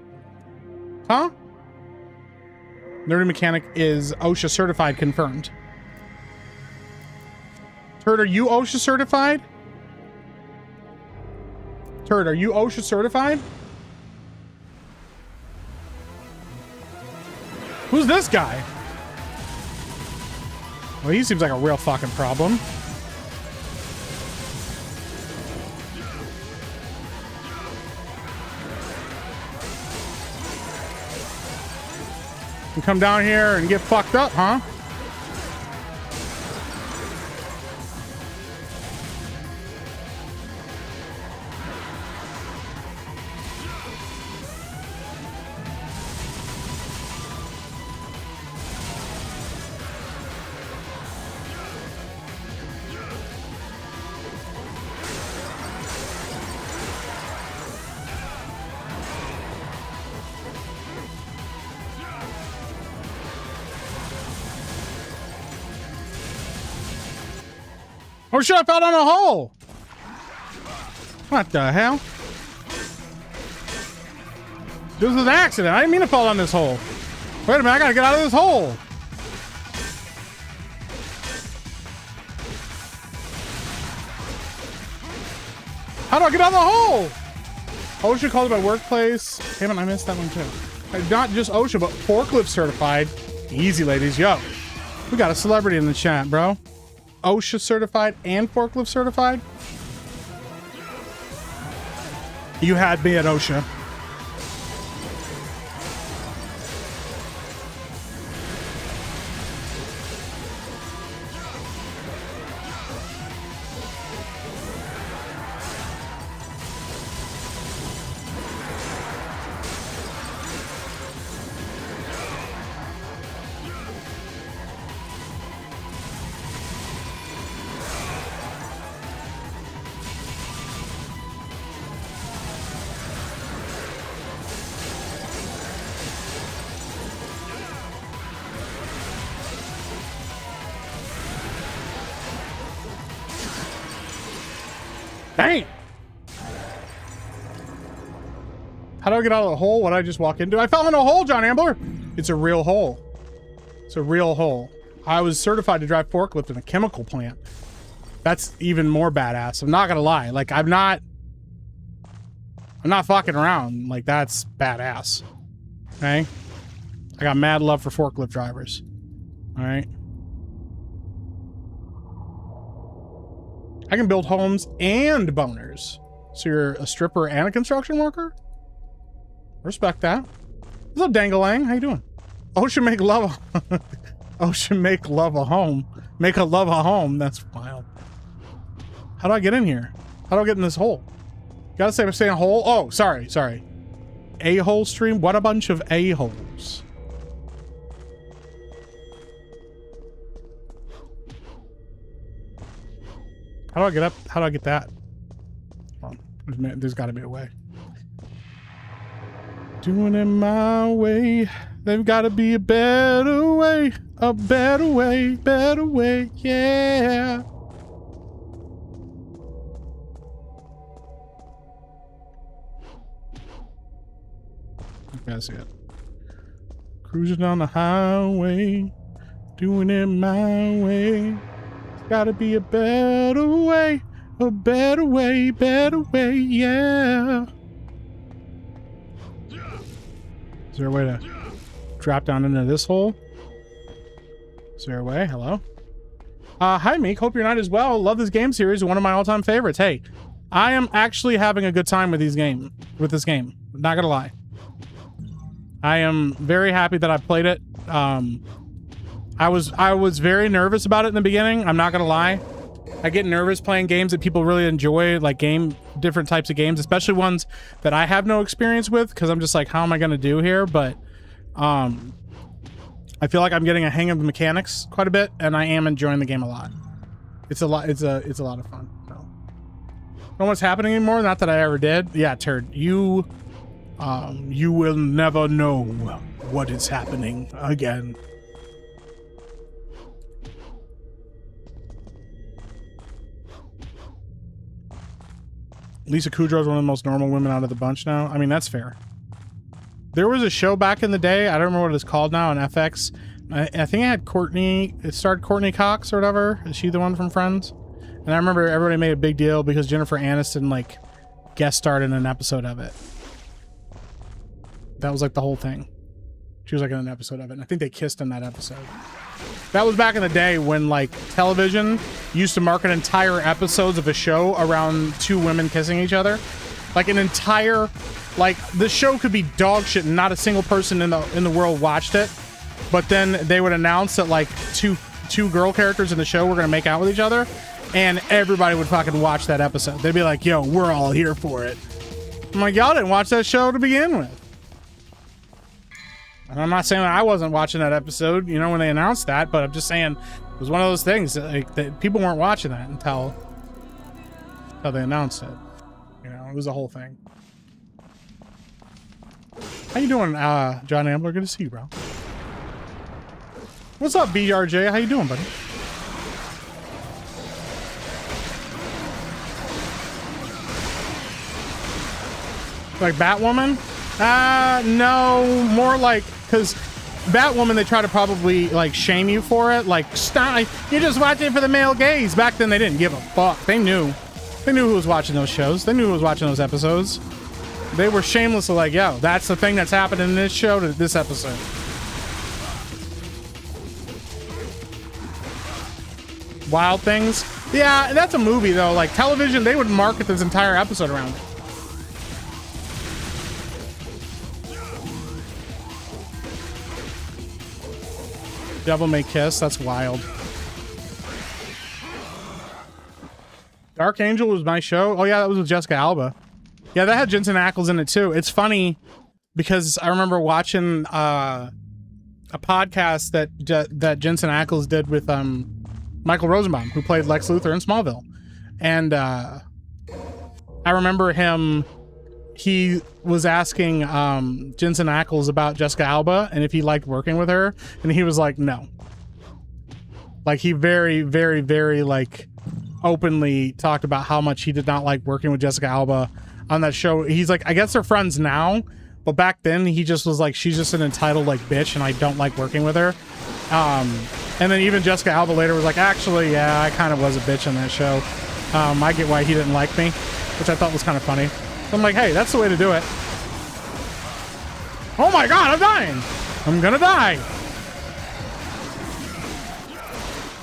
Huh? Nerdy Mechanic is OSHA certified, confirmed. Turd, are you OSHA certified? Turd, are you OSHA certified? Who's this guy? Well, he seems like a real fucking problem. You come down here and get fucked up, huh? Oh shit, I fell down a hole! What the hell? This was an accident. I didn't mean to fall down this hole. Wait a minute, I gotta get out of this hole. How do I get out of the hole? OSHA called it my workplace. Damn it, I missed that one too. Not just OSHA, but forklift certified. Easy, ladies. Yo, we got a celebrity in the chat, bro. OSHA certified and forklift certified. You had me at OSHA. Dang! How do I get out of the hole? What did I just walk into? I fell in a hole, John Ambler! It's a real hole. It's a real hole. I was certified to drive forklift in a chemical plant. That's even more badass. I'm not gonna lie. Like, I'm not fucking around. Like, that's badass. Okay? I got mad love for forklift drivers. Alright? I can build homes and boners. So you're a stripper and a construction worker? Respect that. What's up, Dangalang? How you doing? Ocean make love. Ocean make love a home. Make a love a home. That's wild. How do I get in here? How do I get in this hole? Gotta say I'm saying hole. Oh, sorry. A-hole stream? What a bunch of a-holes. How do I get up? How do I get that? Hold on. There's got to be a way. Doing it my way. There's got to be a better way. A better way. Better way. Yeah. I see it. Cruising down the highway. Doing it my way. Gotta be a better way, better way, yeah. Is there a way to drop down into this hole? Is there a way? Hello? Hi, Meek. Hope you're not as well. Love this game series. One of my all-time favorites. Hey, I am actually having a good time with this game. Not gonna lie. I am very happy that I played it. I was very nervous about it in the beginning. I'm not gonna lie. I get nervous playing games that people really enjoy, like different types of games, especially ones that I have no experience with, because I'm just like, how am I gonna do here? But I feel like I'm getting a hang of the mechanics quite a bit, and I am enjoying the game a lot. It's a lot of fun. So, don't know what's happening anymore. Not that I ever did. Yeah, turd. You will never know what is happening again. Lisa Kudrow is one of the most normal women out of the bunch now. I mean, that's fair. There was a show back in the day. I don't remember what it's called now on FX. I think it had Courtney. It starred Courtney Cox or whatever. Is she the one from Friends? And I remember everybody made a big deal because Jennifer Aniston like guest starred in an episode of it. That was like the whole thing. She was like in an episode of it. And I think they kissed in that episode. That was back in the day when like television used to market entire episodes of a show around two women kissing each other. Like an entire, like the show could be dog shit and not a single person in the world watched it. But then they would announce that like two girl characters in the show were gonna make out with each other, and everybody would fucking watch that episode. They'd be like, "Yo, we're all here for it." I'm like, y'all didn't watch that show to begin with. And I'm not saying that I wasn't watching that episode, you know, when they announced that, but I'm just saying it was one of those things that people weren't watching that until they announced it. You know, it was a whole thing. How you doing, John Ambler? Good to see you, bro. What's up, BRJ? How you doing, buddy? Like Batwoman? No, more like, because Batwoman, they try to probably like shame you for it. Like, stop, you're just watching for the male gaze. Back then, they didn't give a fuck. They knew who was watching those shows. They knew who was watching those episodes. They were shamelessly like, yo, that's the thing that's happening in this show to this episode. Wild Things? Yeah, that's a movie though. Like television, they would market this entire episode around it. Devil May Kiss, that's wild. Dark Angel was my show. Oh yeah, that was with Jessica Alba. Yeah, that had Jensen Ackles in it too. It's funny because I remember watching a podcast that Jensen Ackles did with Michael Rosenbaum, who played Lex Luthor in Smallville. And I remember he was asking Jensen Ackles about Jessica Alba and if he liked working with her, and he was like, no. Like he very, very, very like openly talked about how much he did not like working with Jessica Alba on that show. He's like, I guess they're friends now, but back then he just was like, she's just an entitled like bitch and I don't like working with her. And then even Jessica Alba later was like, actually, yeah, I kind of was a bitch on that show. I get why he didn't like me, which I thought was kind of funny. So I'm like, hey, that's the way to do it. Oh my God, I'm dying. I'm gonna die.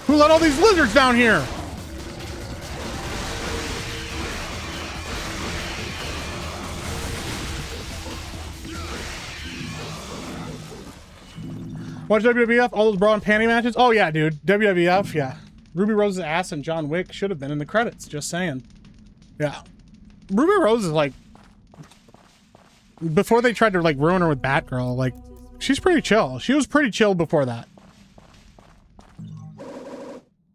Who let all these lizards down here? Watch WWF, all those bra and panty matches? Oh yeah, dude. WWF, yeah. Ruby Rose's ass and John Wick should have been in the credits, just saying. Yeah. Ruby Rose is like, before they tried to like ruin her with Batgirl, like, she's pretty chill. She was pretty chill before that.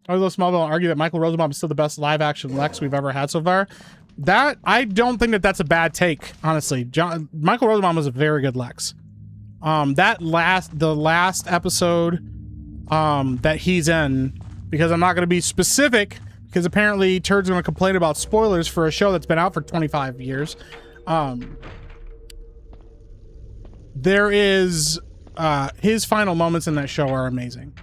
I was Smallville and argue that Michael Rosenbaum is still the best live action Lex we've ever had so far. That, I don't think that that's a bad take, honestly. Michael Rosenbaum was a very good Lex. The last episode that he's in, because I'm not going to be specific, because apparently Turd's going to complain about spoilers for a show that's been out for 25 years. There is his final moments in that show are amazing.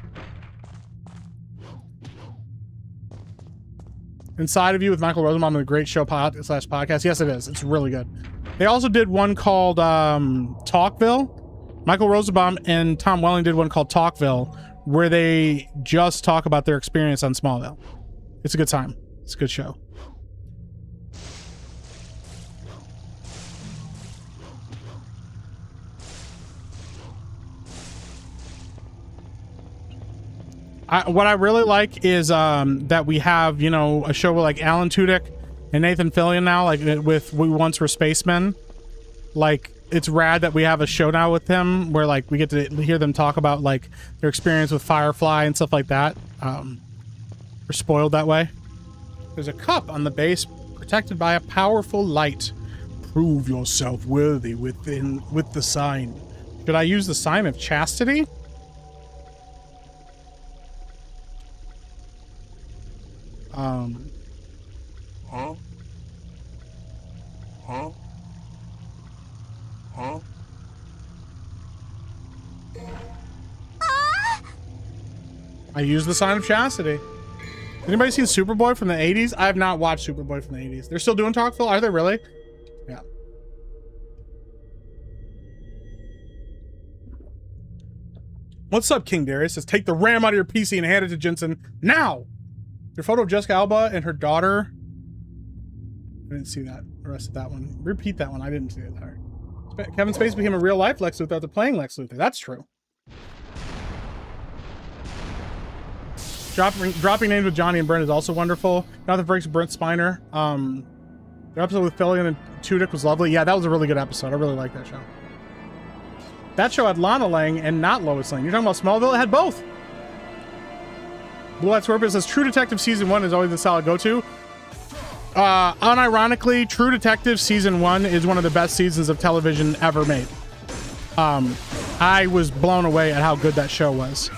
Inside of You with Michael Rosenbaum, a great show slash podcast. Yes, it is. It's really good. They also did one called Talkville. Michael Rosenbaum and Tom Welling did one called Talkville, where they just talk about their experience on Smallville. It's a good time. It's a good show. What I really like is that we have, you know, a show with like Alan Tudyk and Nathan Fillion now, like with We Once Were Spacemen. Like, it's rad that we have a show now with them where like we get to hear them talk about like their experience with Firefly and stuff like that. We're spoiled that way. There's a cup on the base protected by a powerful light. Prove yourself worthy with the sign. Should I use the sign of chastity? Huh? Huh? Huh? I use the sign of chastity. Anybody seen Superboy from the 80s? I have not watched Superboy from the 80s. They're still doing Talkville? Are they really? Yeah. What's up, King Darius? Says, take the RAM out of your PC and hand it to Jensen now. Your photo of Jessica Alba and her daughter. I didn't see that. The rest of that one. Repeat that one. I didn't see it. All right. Kevin Spacey became a real life Lex Luthor after playing Lex Luthor. That's true. Dropping names with Johnny and Brent is also wonderful. Nothing breaks Brent Spiner. The episode with Fillion and Tudyk was lovely. Yeah, that was a really good episode. I really like that show. That show had Lana Lang and not Lois Lane. You're talking about Smallville? It had both. Blue Eyed Scorpio says True Detective Season 1 is always a solid go-to. Unironically, True Detective Season 1 is one of the best seasons of television ever made. I was blown away at how good that show was.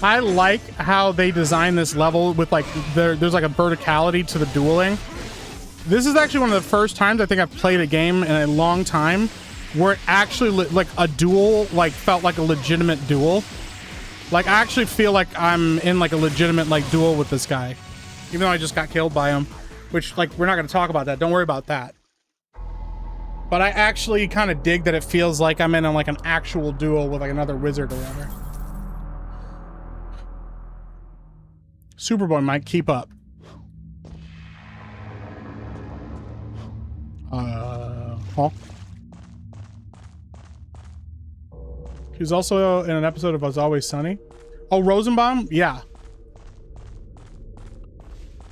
I like how they design this level with like there's like a verticality to the dueling. This is actually one of the first times I think I've played a game in a long time where it actually like a duel like felt like a legitimate duel. Like I actually feel like I'm in like a legitimate like duel with this guy, even though I just got killed by him. Which like we're not going to talk about that. Don't worry about that. But I actually kind of dig that it feels like I'm in like an actual duel with like another wizard or whatever. Superboy might keep up. Huh? He was also in an episode of Us Always Sunny. Oh, Rosenbaum? Yeah.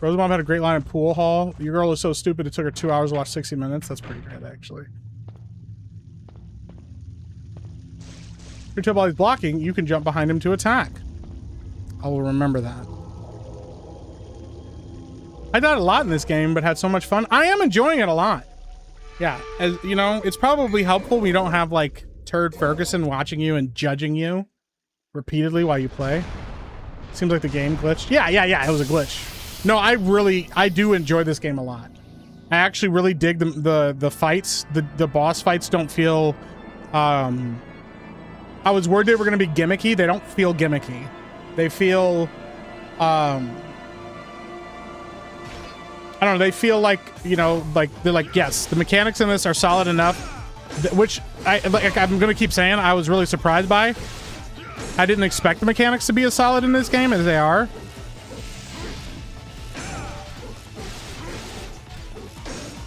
Rosenbaum had a great line in Pool Hall. Your girl is so stupid it took her 2 hours to watch 60 Minutes. That's pretty great, actually. If you're while he's blocking, you can jump behind him to attack. I will remember that. I died a lot in this game, but had so much fun. I am enjoying it a lot. Yeah, as you know, it's probably helpful when you don't have like Turd Ferguson watching you and judging you repeatedly while you play. Seems like the game glitched. Yeah, it was a glitch. No, I do enjoy this game a lot. I actually really dig the fights. The boss fights don't feel I was worried they were gonna be gimmicky. They don't feel gimmicky. They feel I don't know, they feel like, you know, like they're like, yes, the mechanics in this are solid enough, which I'm gonna keep saying I was really surprised by. I didn't expect the mechanics to be as solid in this game as they are.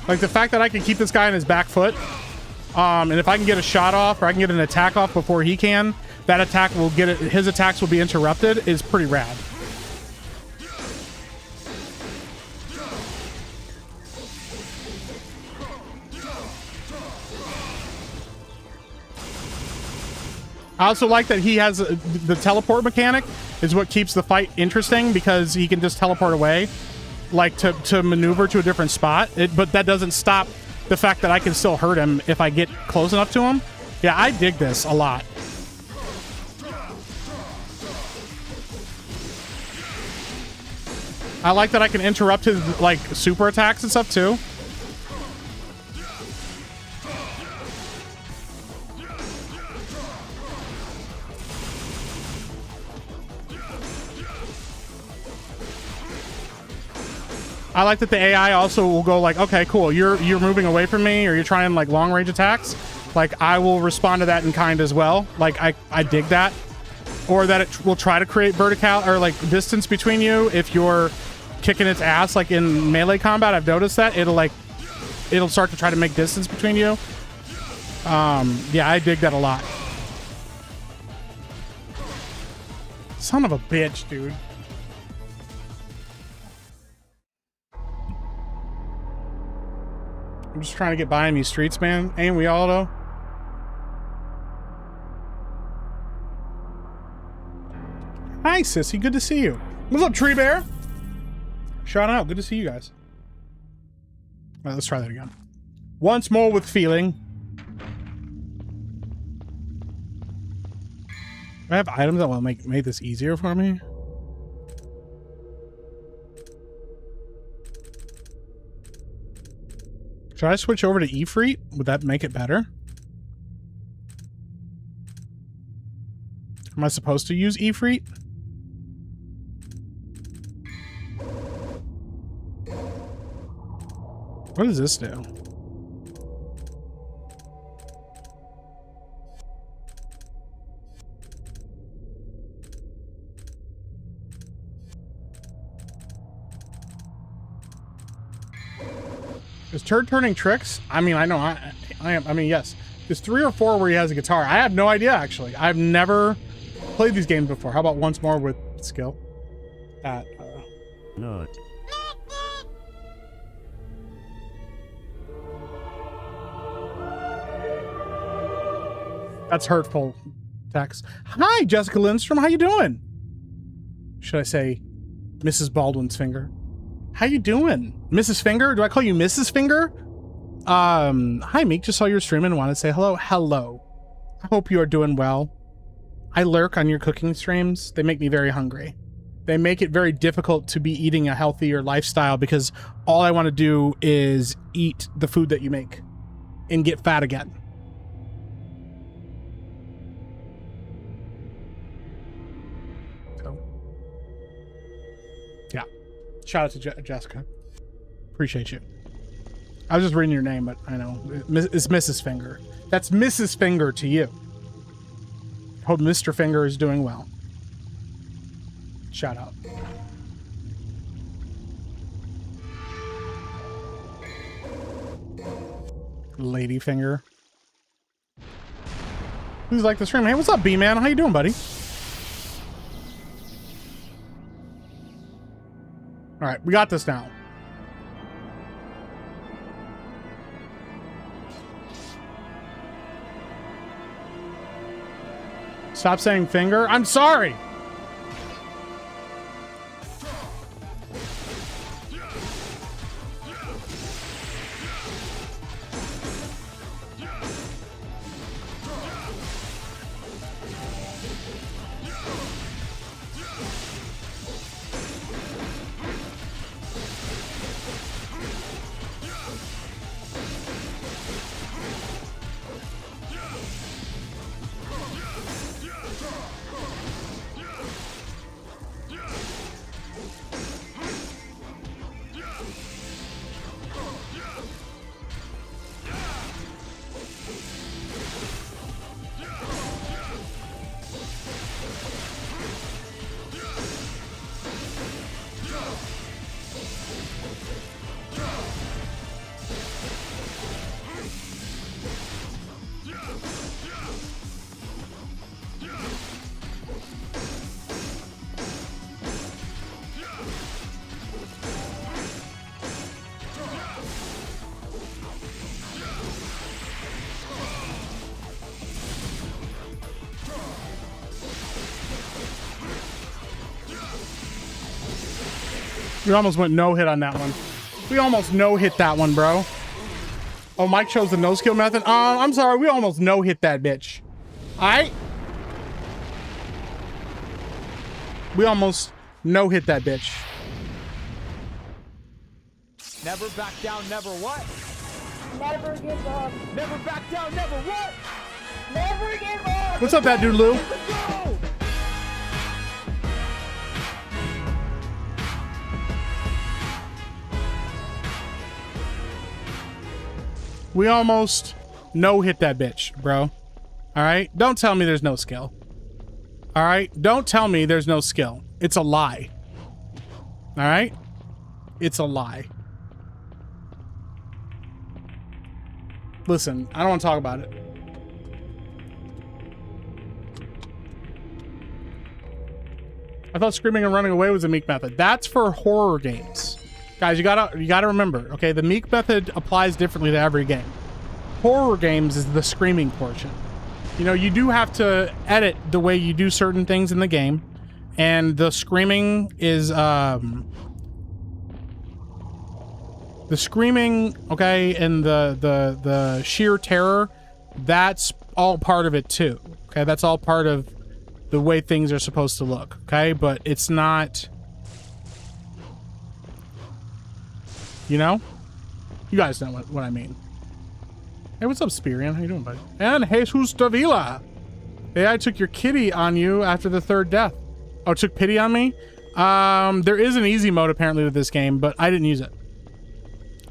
Like the fact that I can keep this guy on his back foot, and if I can get a shot off or I can get an attack off before he can, that attack will get it. His attacks will be interrupted. Is pretty rad. I also like that he has the teleport mechanic is what keeps the fight interesting because he can just teleport away, like to maneuver to a different spot. But that doesn't stop the fact that I can still hurt him if I get close enough to him. Yeah, I dig this a lot. I like that I can interrupt his like super attacks and stuff too. I like that the AI also will go like, okay, cool, you're moving away from me or you're trying like long range attacks. Like I will respond to that in kind as well. Like I dig that. Or that it will try to create vertical or like distance between you if you're kicking its ass like in melee combat. I've noticed that it'll start to try to make distance between you. Yeah, I dig that a lot. Son of a bitch, dude. I'm just trying to get by in these streets, man. Ain't we all, though? Hi, sissy. Good to see you. What's up, Tree Bear? Shout out. Good to see you guys. All right, let's try that again. Once more with feeling. Do I have items that will make this easier for me? Should I switch over to Ifrit? Would that make it better? Am I supposed to use Ifrit? What does this do? Is Turd turning tricks? I mean, I know I am. I mean, yes. There's 3 or 4 where he has a guitar. I have no idea, actually. I've never played these games before. How about once more with skill? At, No. That's hurtful text. Hi, Jessica Lindstrom. How you doing? Should I say Mrs. Baldwin's finger? How you doing? Mrs. Finger? Do I call you Mrs. Finger? Hi, Meek. Just saw your stream and wanted to say hello. Hello. I hope you are doing well. I lurk on your cooking streams. They make me very hungry. They make it very difficult to be eating a healthier lifestyle because all I want to do is eat the food that you make and get fat again. So, yeah. Shout out to Jessica. Appreciate you. I was just reading your name, but I know it's Mrs. Finger. That's Mrs. Finger to you. Hope Mr. Finger is doing well. Shout out. Lady Finger. Who's like the stream? Hey, what's up, B-Man? How you doing, buddy? All right, we got this now. Stop saying finger. I'm sorry. We almost went no hit on that one. We almost no hit that one, bro. Oh, Mike chose the no skill method. I'm sorry. We almost no hit that bitch. All right. We almost no hit that bitch. Never back down, never what? Never give up. Never back down, never what? Never give up. What's up, that dude, Lou? Let's go! We almost no hit that bitch, bro. All right. Don't tell me there's no skill. All right. Don't tell me there's no skill. It's a lie. All right. It's a lie. Listen, I don't want to talk about it. I thought screaming and running away was a Meek method. That's for horror games. Guys, you gotta remember, okay? The Meek method applies differently to every game. Horror games is the screaming portion. You know, you do have to edit the way you do certain things in the game, and the screaming is the screaming, okay, and the sheer terror, that's all part of it too. Okay, that's all part of the way things are supposed to look, okay? But it's not, you know? You guys know what I mean. Hey, what's up, Spirian? How you doing, buddy? And Jesus Davila. Hey, I took your kitty on you after the third death. Oh, took pity on me? There is an easy mode apparently to this game, but I didn't use it.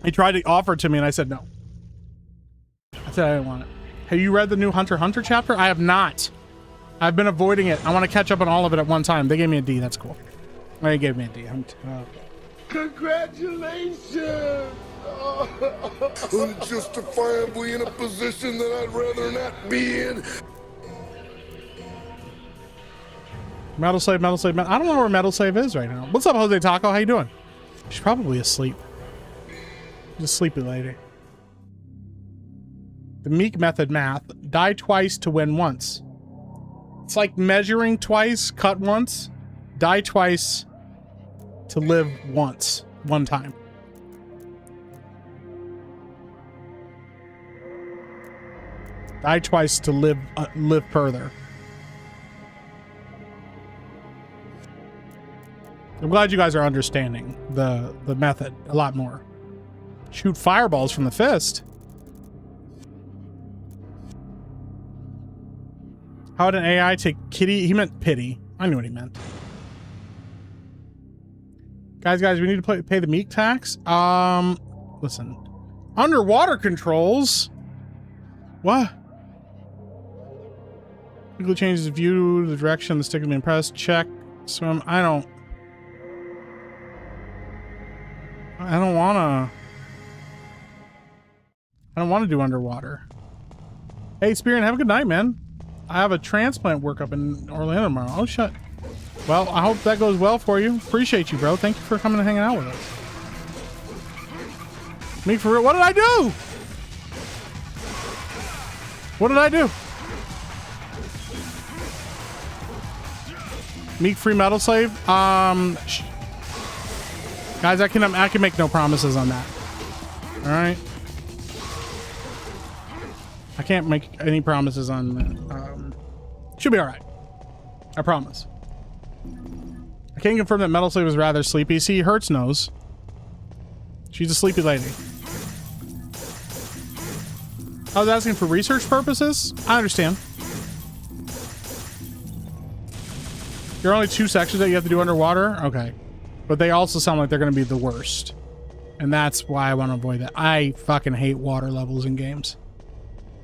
He tried to offer it to me and I said no. I said I didn't want it. Have you read the new Hunter x Hunter chapter? I have not. I've been avoiding it. I want to catch up on all of it at one time. They gave me a D. That's cool. They gave me a D. Congratulations! Unjustifiably in a position that I'd rather not be in. Metal Slave, Metal Slave, I don't know where Metal Slave is right now. What's up, Jose Taco? How you doing? She's probably asleep. Just sleepy lady. The Meek method math. Die twice to win once. It's like measuring twice, cut once. Die twice to live once. One time. Die twice to live further. I'm glad you guys are understanding the method a lot more. Shoot fireballs from the fist. How did an AI take kitty? He meant pity. I knew what he meant. Guys, we need to pay the Meek tax. Listen. Underwater controls? What? Quickly changes view, the direction the stick is being pressed. Check. Swim. I don't wanna do underwater. Hey, Spearman, have a good night, man. I have a transplant workup in Orlando tomorrow. Oh, shit. Well, I hope that goes well for you. Appreciate you, bro. Thank you for coming and hanging out with us. Me for real. What did I do? What did I do? Meek free metal slave. Guys, I can make no promises on that. All right. I can't make any promises on that. Should be all right. I promise. I can confirm that Metal Slave is rather sleepy. See, Hertz knows. She's a sleepy lady. I was asking for research purposes. I understand. There are only 2 sections that you have to do underwater? Okay. But they also sound like they're going to be the worst. And that's why I want to avoid that. I fucking hate water levels in games.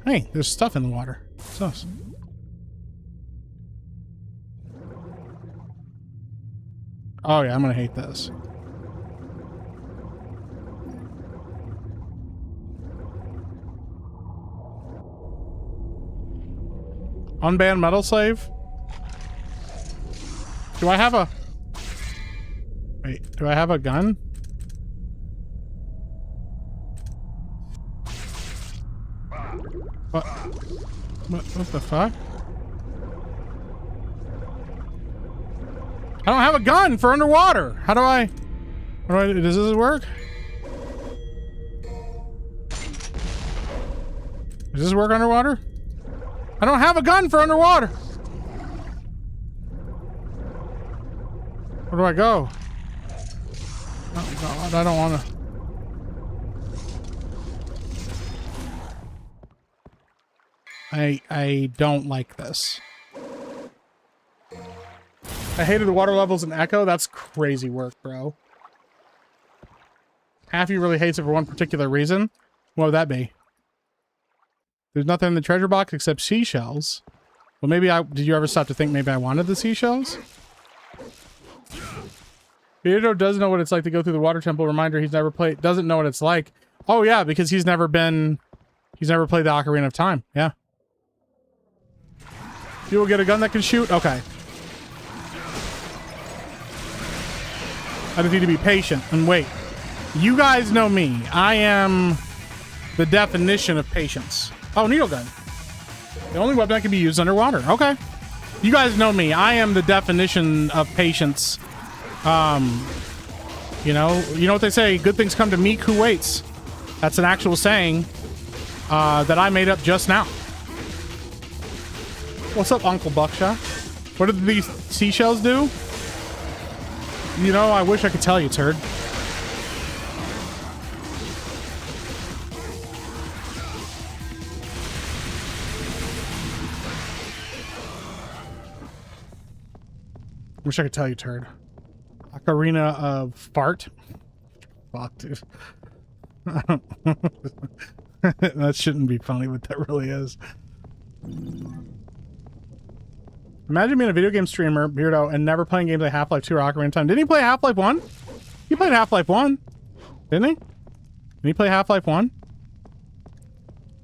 Hey, there's stuff in the water. So. Oh yeah, I'm gonna hate this. Unbanned metal slave? Do I have a... Wait, do I have a gun? What the fuck? I don't have a gun for underwater. How do I... Does this work? Does this work underwater? I don't have a gun for underwater. Where do I go? Oh God, I don't want to... I don't like this. I hated the water levels in Echo. That's crazy work, bro. Half you really hates it for one particular reason. What would that be? There's nothing in the treasure box except seashells. Well, maybe did you ever stop to think maybe I wanted the seashells? Beardo doesn't know what it's like to go through the water temple. Reminder, he's never played... Doesn't know what it's like. Oh, yeah, because he's never played the Ocarina of Time. Yeah. You will get a gun that can shoot? Okay. I just need to be patient and wait. You guys know me. I am the definition of patience. Oh, needle gun. The only weapon that can be used underwater. Okay. You guys know me. I am the definition of patience. You know what they say? Good things come to Meek who waits. That's an actual saying that I made up just now. What's up, Uncle Buckshot? What did these seashells do? You know, I wish I could tell you, turd. Wish I could tell you, turd. Ocarina of Fart? Fuck, dude. That shouldn't be funny, but that really is. Imagine being a video game streamer, Beardo, and never playing games like Half-Life 2 or Ocarina of Time. Didn't he play Half-Life 1? He played Half-Life 1. Didn't he? Didn't he play Half-Life 1?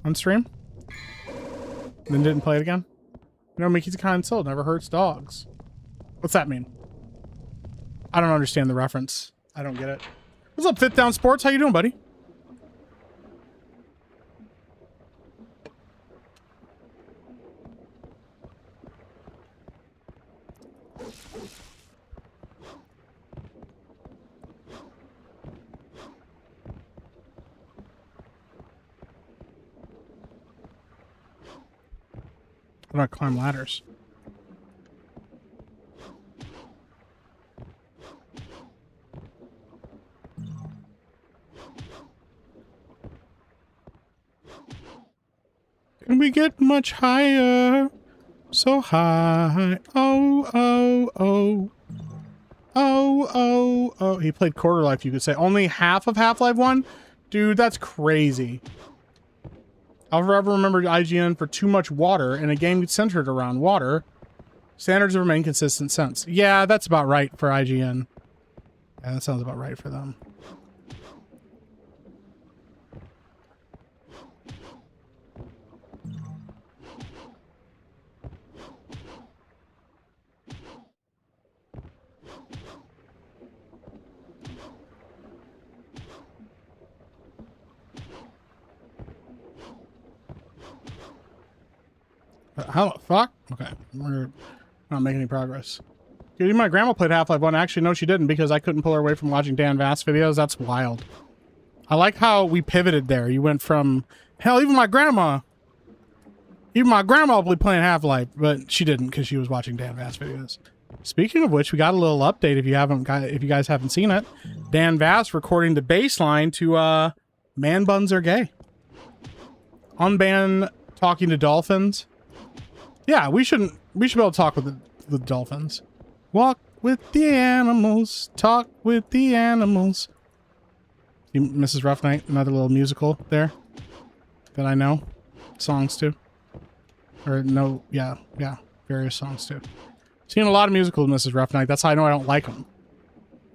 On stream? Then didn't play it again? You know, Mickey's a kind soul. Never hurts dogs. What's that mean? I don't understand the reference. I don't get it. What's up, Fifth Down Sports? How you doing, buddy? How do I climb ladders? And we get much higher. So high. Oh, oh, oh. Oh, oh, oh. He played Quarter Life, you could say. Only half of Half-Life 1? Dude, that's crazy. I'll forever remember IGN for too much water in a game centered around water. Standards have remained consistent since. Yeah, that's about right for IGN. Yeah, that sounds about right for them. How the fuck? Okay, we're not making any progress. Dude, my grandma played Half-Life 1. Actually, no, she didn't because I couldn't pull her away from watching Dan Vast videos. That's wild. I like how we pivoted there. You went from, hell, even my grandma will be playing Half-Life, but she didn't because she was watching Dan Vast videos. Speaking of which, we got a little update if you guys haven't seen it. Dan Vast recording the bass line to Man Buns Are Gay. Unban Talking to Dolphins. Yeah, we should be able to talk with the dolphins. Walk with the animals, talk with the animals. Mrs. Rough Night, another little musical there that I know songs to. Or no, yeah, various songs too. Seen a lot of musicals, Mrs. Rough Night. That's how I know I don't like them.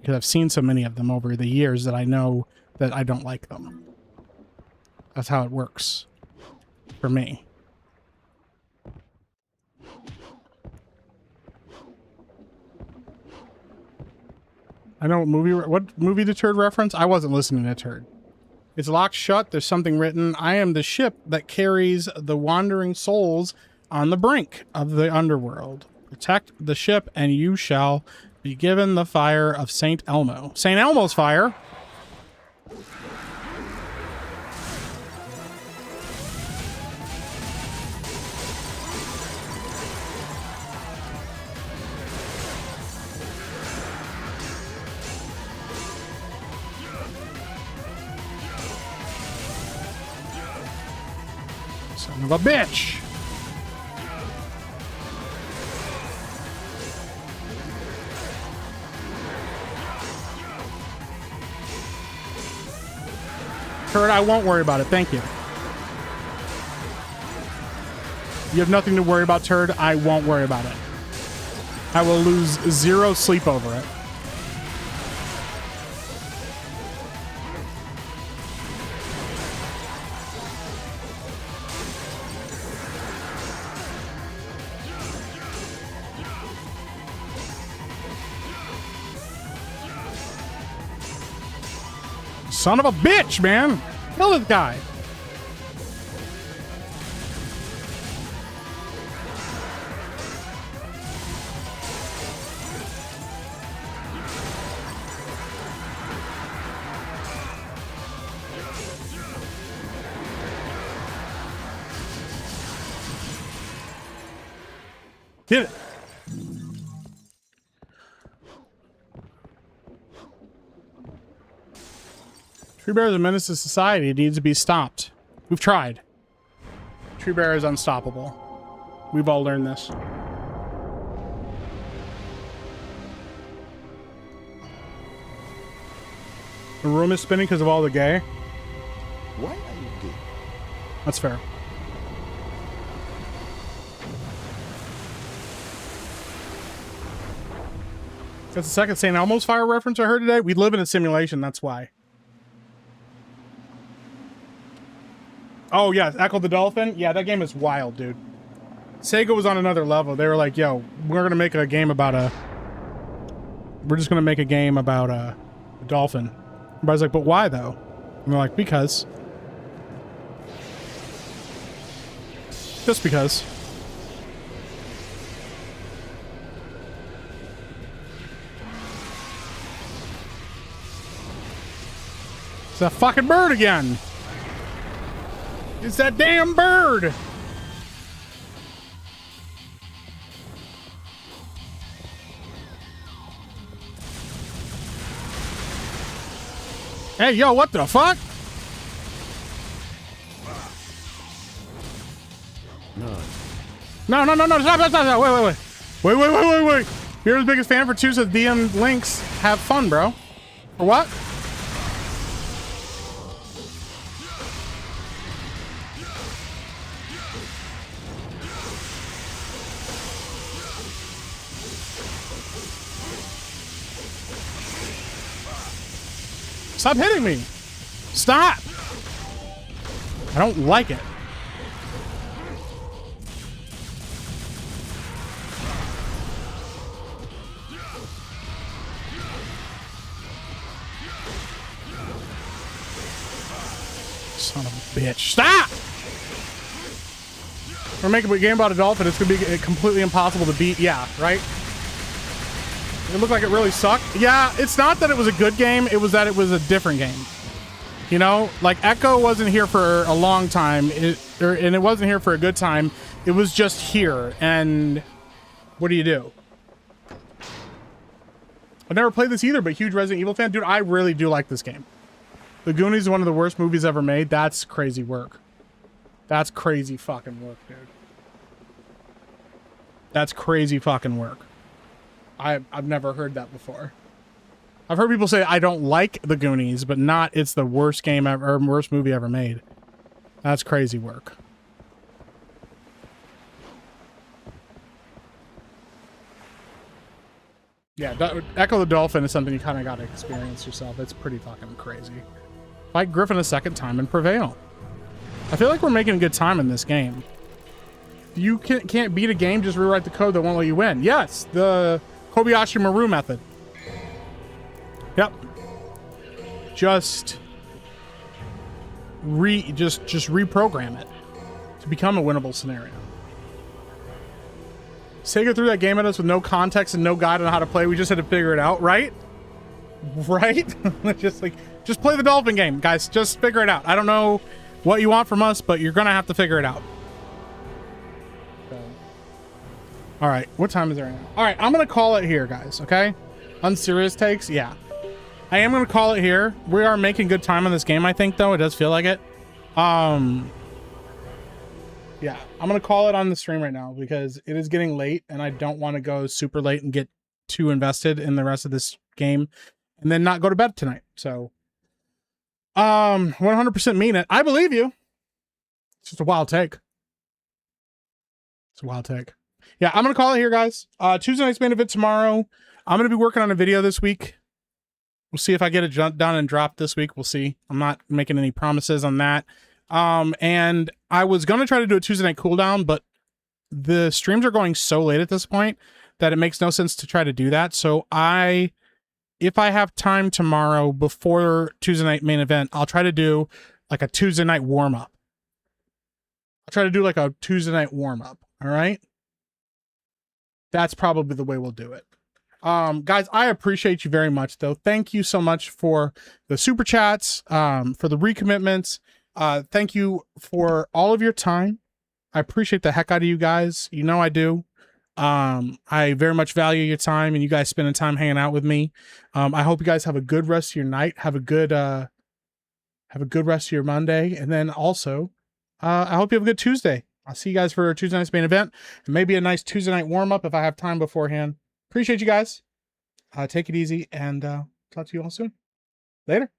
Because I've seen so many of them over the years that I know that I don't like them. That's how it works for me. I know what movie the turd reference? I wasn't listening to turd. It's locked shut. There's something written. I am the ship that carries the wandering souls on the brink of the underworld. Protect the ship and you shall be given the fire of St. Elmo. St. Elmo's fire? Son of a bitch! Turd, I won't worry about it. Thank you. You have nothing to worry about, Turd. I won't worry about it. I will lose zero sleep over it. Son of a bitch, man! Kill this guy! Get it! Tree Bear is a menace to society. It needs to be stopped. We've tried. Tree Bear is unstoppable. We've all learned this. The room is spinning because of all the gay. Why are you gay? That's fair. That's the second St. Elmo's fire reference I heard today. We live in a simulation, that's why. Oh, yeah, Echo the Dolphin. Yeah, that game is wild, dude. Sega was on another level. They were like, yo, we're going to make a game about a... We're just going to make a game about a dolphin. Everybody's like, but why, though? And they're like, because. Just because. It's that fucking bird again. It's that damn bird! Hey, yo, what the fuck? No, no, no, no, stop, stop, stop, stop. Wait, wait, wait. Wait, wait, wait, wait, wait. Here's the biggest fan for two says DM links. Have fun, bro. For what? Stop hitting me. Stop. I don't like it. Son of a bitch. Stop! We're making a game about a dolphin. It's going to be completely impossible to beat. Yeah, right? It looked like it really sucked. Yeah, it's not that it was a good game. It was that it was a different game. You know? Like, Echo wasn't here for a long time. And it wasn't here for a good time. It was just here. And what do you do? I've never played this either, but huge Resident Evil fan. Dude, I really do like this game. The Goonies is one of the worst movies ever made. That's crazy work. That's crazy fucking work, dude. That's crazy fucking work. I've never heard that before. I've heard people say I don't like The Goonies, but not it's the worst game ever, or worst movie ever made. That's crazy work. Yeah, Echo the Dolphin is something you kind of got to experience yourself. It's pretty fucking crazy. Fight Griffin a second time and prevail. I feel like we're making a good time in this game. You can't beat a game, just rewrite the code that won't let you win. Yes, the Kobayashi Maru method. Yep. Just reprogram it to become a winnable scenario. Sega threw that game at us with no context and no guide on how to play. We just had to figure it out, right? Right? just play the dolphin game, guys. Just figure it out. I don't know what you want from us, but you're gonna have to figure it out. So. All right, what time is it right now? All right, I'm gonna call it here, guys. Okay? Unserious takes, yeah. I am gonna call it here. We are making good time on this game, I think, though. It does feel like it. Yeah, I'm gonna call it on the stream right now because it is getting late, and I don't want to go super late and get too invested in the rest of this game, and then not go to bed tonight. So, 100% mean it. I believe you. It's just a wild take. It's a wild take. Yeah, I'm gonna call it here, guys. Tuesday night's main event tomorrow. I'm gonna be working on a video this week. We'll see if I get it done and dropped this week. We'll see. I'm not making any promises on that. And I was going to try to do a Tuesday night cooldown, but the streams are going so late at this point that it makes no sense to try to do that. So if I have time tomorrow before Tuesday night main event, I'll try to do like a Tuesday night warm up. I'll try to do like a Tuesday night warm up. All right. That's probably the way we'll do it. Guys, I appreciate you very much though. Thank you so much for the super chats, for the recommitments. Thank you for all of your time. I appreciate the heck out of you guys. You know I do. I very much value your time and you guys spending time hanging out with me. I hope you guys have a good rest of your night. Have a good rest of your Monday. And then also, I hope you have a good Tuesday. I'll see you guys for Tuesday night's main event and maybe a nice Tuesday night warm up if I have time beforehand. Appreciate you guys. Take it easy and talk to you all soon. Later.